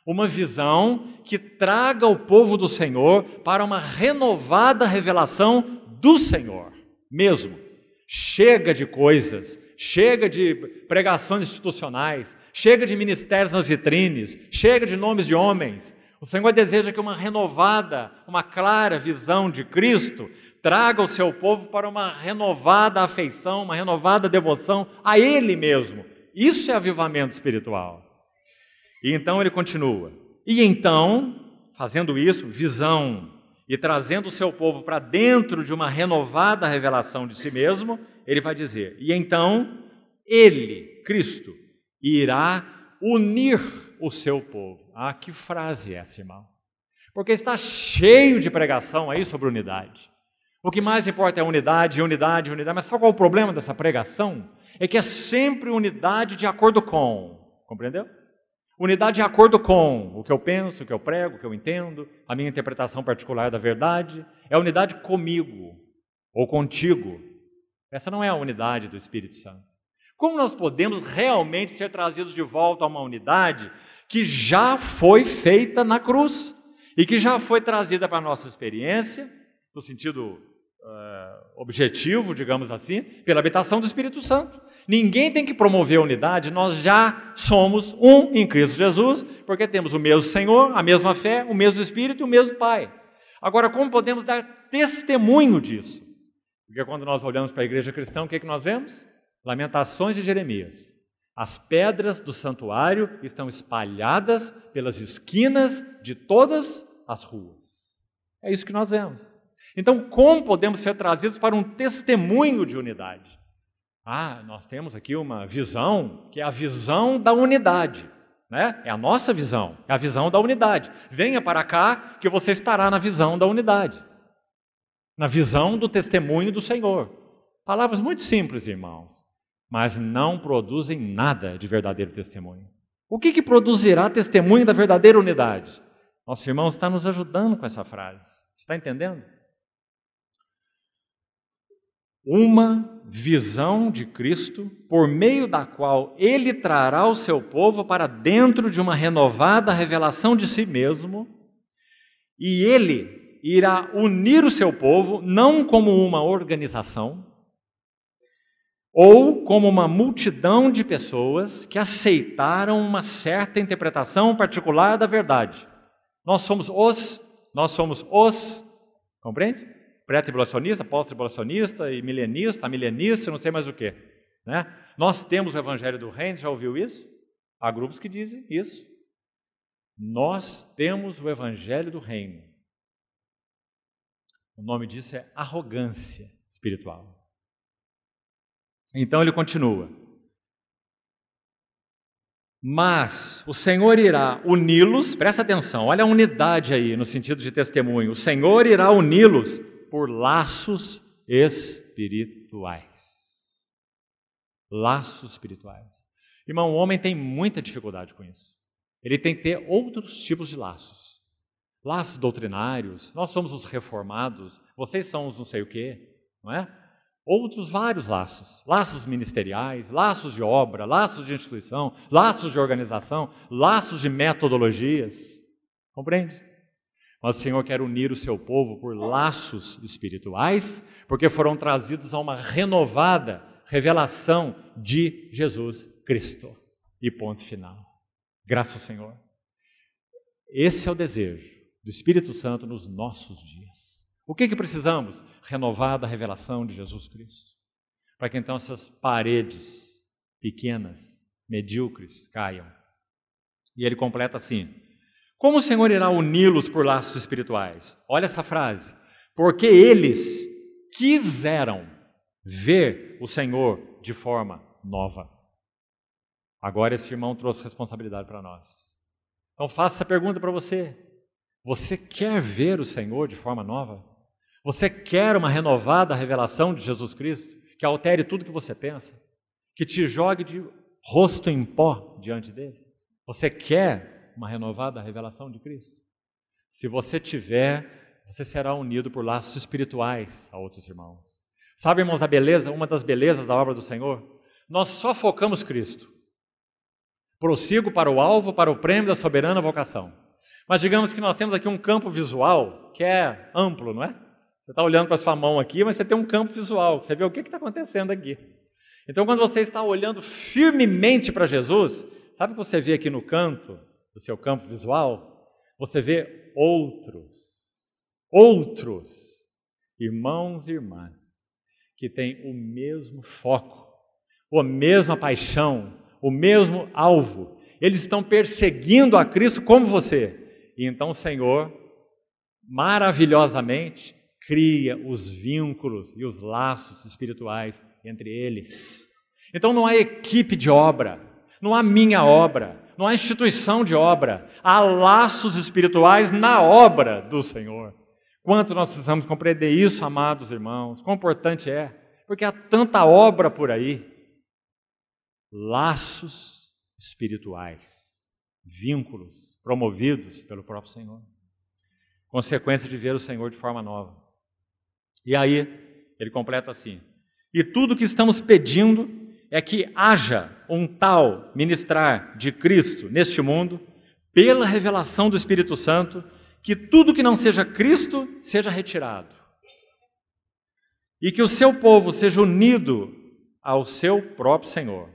Uma visão que traga o povo do Senhor para uma renovada revelação do Senhor mesmo. Chega de coisas, chega de pregações institucionais, chega de ministérios nas vitrines, chega de nomes de homens. O Senhor deseja que uma renovada, uma clara visão de Cristo traga o seu povo para uma renovada afeição, uma renovada devoção a Ele mesmo. Isso é avivamento espiritual. E então ele continua. E então, fazendo isso, visão, e trazendo o seu povo para dentro de uma renovada revelação de si mesmo, ele vai dizer: e então Ele, Cristo, irá unir o seu povo. Ah, que frase é essa, irmão? Porque está cheio de pregação aí sobre unidade. O que mais importa é unidade, unidade, unidade. Mas sabe qual é o problema dessa pregação? É que é sempre unidade de acordo com. Compreendeu? Unidade de acordo com o que eu penso, o que eu prego, o que eu entendo, a minha interpretação particular da verdade. É unidade comigo ou contigo. Essa não é a unidade do Espírito Santo. Como nós podemos realmente ser trazidos de volta a uma unidade que já foi feita na cruz e que já foi trazida para a nossa experiência, no sentido objetivo, digamos assim, pela habitação do Espírito Santo? Ninguém tem que promover a unidade, nós já somos um em Cristo Jesus, porque temos o mesmo Senhor, a mesma fé, o mesmo Espírito e o mesmo Pai. Agora, como podemos dar testemunho disso? Porque quando nós olhamos para a igreja cristã, o que é que nós vemos? Lamentações de Jeremias. As pedras do santuário estão espalhadas pelas esquinas de todas as ruas. É isso que nós vemos. Então, como podemos ser trazidos para um testemunho de unidade? Ah, nós temos aqui uma visão, que é a visão da unidade, né? É a nossa visão, é a visão da unidade. Venha para cá que você estará na visão da unidade, na visão do testemunho do Senhor. Palavras muito simples, irmãos, mas não produzem nada de verdadeiro testemunho. O que produzirá testemunho da verdadeira unidade? Nosso irmão está nos ajudando com essa frase. Está entendendo? Uma visão de Cristo, por meio da qual Ele trará o seu povo para dentro de uma renovada revelação de si mesmo, e Ele irá unir o seu povo, não como uma organização, ou como uma multidão de pessoas que aceitaram uma certa interpretação particular da verdade. Nós somos os, compreende? Pré-tribulacionista, pós-tribulacionista e milenista, amilenista, não sei mais o quê. Né? Nós temos o Evangelho do Reino, já ouviu isso? Há grupos que dizem isso. Nós temos o Evangelho do Reino. O nome disso é arrogância espiritual. Então ele continua. Mas o Senhor irá uni-los, presta atenção, olha a unidade aí no sentido de testemunho. O Senhor irá uni-los por laços espirituais. Laços espirituais. Irmão, o homem tem muita dificuldade com isso. Ele tem que ter outros tipos de laços. Laços doutrinários, nós somos os reformados, vocês são os não sei o quê, não é? Outros vários laços. Laços ministeriais, laços de obra, laços de instituição, laços de organização, laços de metodologias. Compreende? Mas o Senhor quer unir o seu povo por laços espirituais, porque foram trazidos a uma renovada revelação de Jesus Cristo. E ponto final. Graças ao Senhor. Esse é o desejo do Espírito Santo nos nossos dias. O que precisamos? Renovada revelação de Jesus Cristo. para que então essas paredes pequenas, medíocres, caiam. E ele completa assim: como o Senhor irá uni-los por laços espirituais? Olha essa frase. Porque eles quiseram ver o Senhor de forma nova. Agora esse irmão trouxe responsabilidade para nós. Então faço essa pergunta para você. Você quer ver o Senhor de forma nova? Você quer uma renovada revelação de Jesus Cristo, que altere tudo que você pensa, que te jogue de rosto em pó diante dele? Você quer uma renovada revelação de Cristo? Se você tiver, você será unido por laços espirituais a outros irmãos. Sabe, irmãos, a beleza, uma das belezas da obra do Senhor? Nós só focamos Cristo. Prossigo para o alvo, para o prêmio da soberana vocação. Mas digamos que nós temos aqui um campo visual que é amplo, não é? Você está olhando para a sua mão aqui, mas você tem um campo visual, você vê o que está acontecendo aqui. Então, quando você está olhando firmemente para Jesus, sabe o que você vê aqui no canto do seu campo visual? Você vê outros irmãos e irmãs que têm o mesmo foco, a mesma paixão, o mesmo alvo. Eles estão perseguindo a Cristo como você. E então o Senhor, maravilhosamente, cria os vínculos e os laços espirituais entre eles. Então não há equipe de obra, não há minha obra, não há instituição de obra, há laços espirituais na obra do Senhor. Quanto nós precisamos compreender isso, amados irmãos, quão importante é, porque há tanta obra por aí. Laços espirituais, vínculos promovidos pelo próprio Senhor, consequência de ver o Senhor de forma nova. E aí, ele completa assim: e tudo que estamos pedindo é que haja um tal ministrar de Cristo neste mundo, pela revelação do Espírito Santo, que tudo que não seja Cristo seja retirado. E que o seu povo seja unido ao seu próprio Senhor.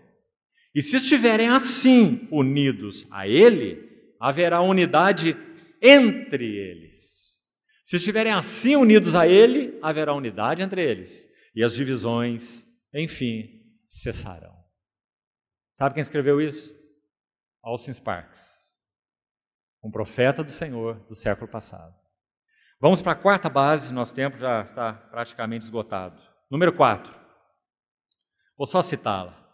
E se estiverem assim unidos a Ele, haverá unidade entre eles. Se estiverem assim unidos a Ele, haverá unidade entre eles. E as divisões, enfim, cessarão. Sabe quem escreveu isso? Austin Sparks, um profeta do Senhor do século passado. Vamos para a quarta base, nosso tempo já está praticamente esgotado. Número 4. Vou só citá-la.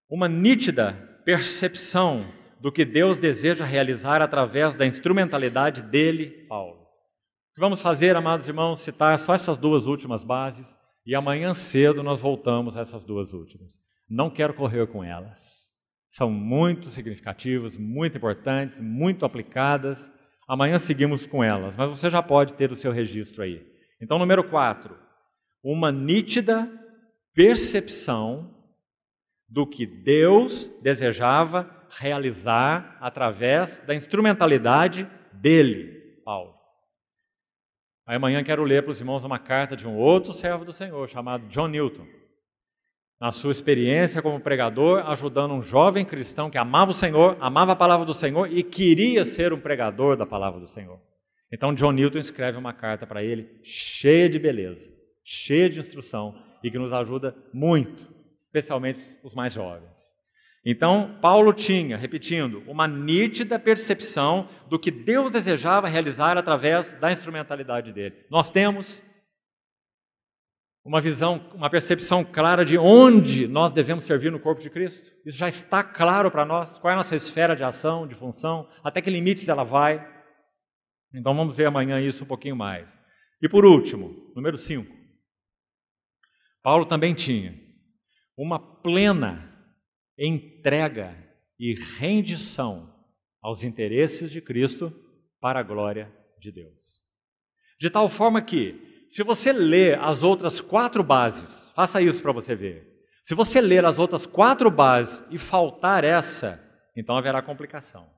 Uma nítida percepção do que Deus deseja realizar através da instrumentalidade dele, Paulo. O que vamos fazer, amados irmãos, citar só essas duas últimas bases e amanhã cedo nós voltamos a essas duas últimas. Não quero correr com elas. São muito significativas, muito importantes, muito aplicadas. Amanhã seguimos com elas, mas você já pode ter o seu registro aí. Então, número 4. Uma nítida percepção do que Deus desejava realizar através da instrumentalidade dele, Paulo. Aí amanhã quero ler para os irmãos uma carta de um outro servo do Senhor, chamado John Newton. Na sua experiência como pregador, ajudando um jovem cristão que amava o Senhor, amava a palavra do Senhor e queria ser um pregador da palavra do Senhor. Então John Newton escreve uma carta para ele, cheia de beleza, cheia de instrução e que nos ajuda muito, especialmente os mais jovens. Então, Paulo tinha, repetindo, uma nítida percepção do que Deus desejava realizar através da instrumentalidade dele. Nós temos uma visão, uma percepção clara de onde nós devemos servir no corpo de Cristo. Isso já está claro para nós, qual é a nossa esfera de ação, de função, até que limites ela vai. Então vamos ver amanhã isso um pouquinho mais. E por último, número 5. Paulo também tinha uma plena entrega e rendição aos interesses de Cristo para a glória de Deus. De tal forma que, se você ler as outras 4 bases, faça isso para você ver. Se você ler as outras 4 bases e faltar essa, então haverá complicação.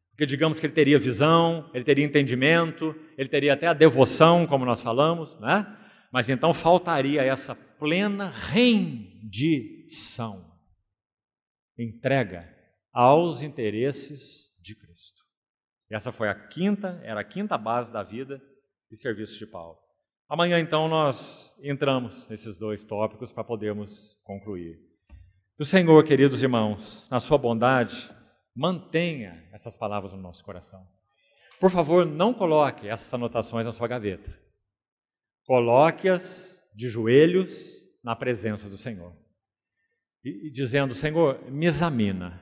Porque digamos que ele teria visão, ele teria entendimento, ele teria até a devoção, como nós falamos, né? Mas então faltaria essa plena rendição, entrega aos interesses de Cristo. Essa foi era a quinta base da vida e serviço de Paulo. Amanhã, então, nós entramos nesses dois tópicos para podermos concluir. O Senhor, queridos irmãos, na sua bondade, mantenha essas palavras no nosso coração. Por favor, não coloque essas anotações na sua gaveta. Coloque-as de joelhos na presença do Senhor. E dizendo, Senhor, me examina,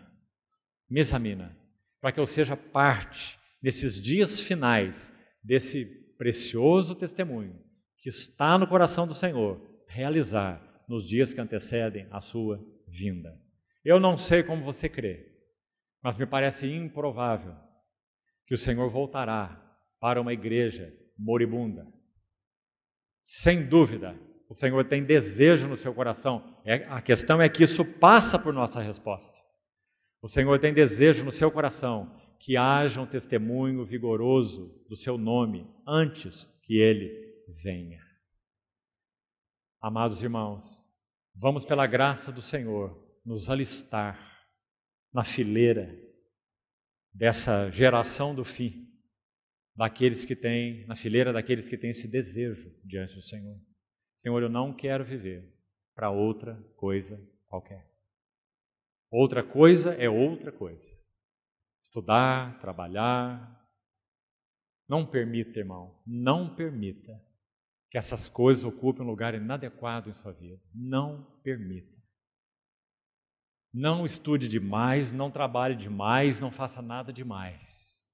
para que eu seja parte, nesses dias finais, desse precioso testemunho que está no coração do Senhor, realizar nos dias que antecedem a sua vinda. Eu não sei como você crê, mas me parece improvável que o Senhor voltará para uma igreja moribunda. Sem dúvida, o Senhor tem desejo no seu coração. A questão é que isso passa por nossa resposta. O Senhor tem desejo no seu coração que haja um testemunho vigoroso do seu nome antes que ele venha. Amados irmãos, vamos pela graça do Senhor nos alistar na fileira dessa geração do fim, na fileira daqueles que têm esse desejo diante do Senhor. Senhor, eu não quero viver para outra coisa qualquer. Outra coisa é outra coisa. Estudar, trabalhar. Não permita, irmão, não permita que essas coisas ocupem um lugar inadequado em sua vida. Não permita. Não estude demais, não trabalhe demais, não faça nada demais.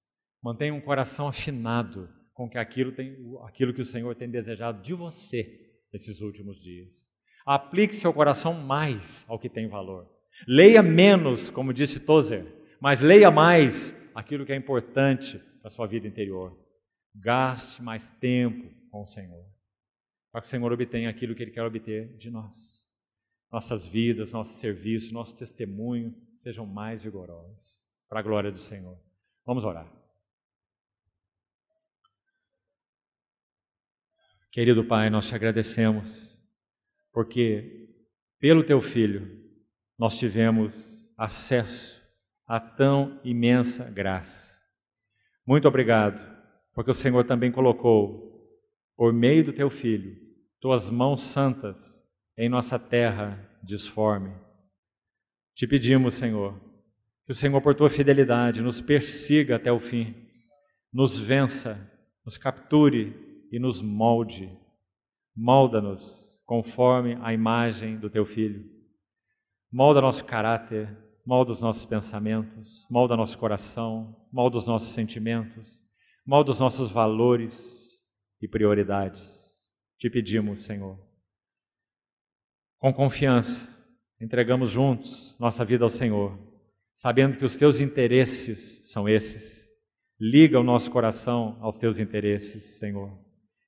Mantenha um coração afinado com aquilo que o Senhor tem desejado de você nesses últimos dias. Aplique seu coração mais ao que tem valor. Leia menos, como disse Tozer, mas leia mais aquilo que é importante para a sua vida interior. Gaste mais tempo com o Senhor, para que o Senhor obtenha aquilo que Ele quer obter de nós. Nossas vidas, nosso serviço, nosso testemunho sejam mais vigorosos, para a glória do Senhor. Vamos orar. Querido Pai, nós te agradecemos, porque pelo Teu Filho nós tivemos acesso a tão imensa graça. Muito obrigado, porque o Senhor também colocou, por meio do Teu Filho, Tuas mãos santas em nossa terra disforme. Te pedimos, Senhor, que o Senhor, por Tua fidelidade, nos persiga até o fim, nos vença, nos capture e nos molde. Molda-nos conforme a imagem do Teu Filho. Molda nosso caráter, molda os nossos pensamentos, molda nosso coração, molda os nossos sentimentos, molda os nossos valores e prioridades. Te pedimos, Senhor. Com confiança, entregamos juntos nossa vida ao Senhor, sabendo que os Teus interesses são esses. Liga o nosso coração aos Teus interesses, Senhor.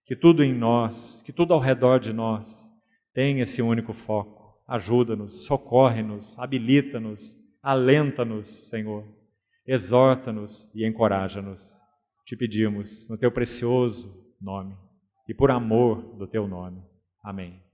Que tudo em nós, que tudo ao redor de nós tenha esse único foco. Ajuda-nos, socorre-nos, habilita-nos, alenta-nos, Senhor. Exorta-nos e encoraja-nos. Te pedimos no Teu precioso nome e por amor do Teu nome. Amém.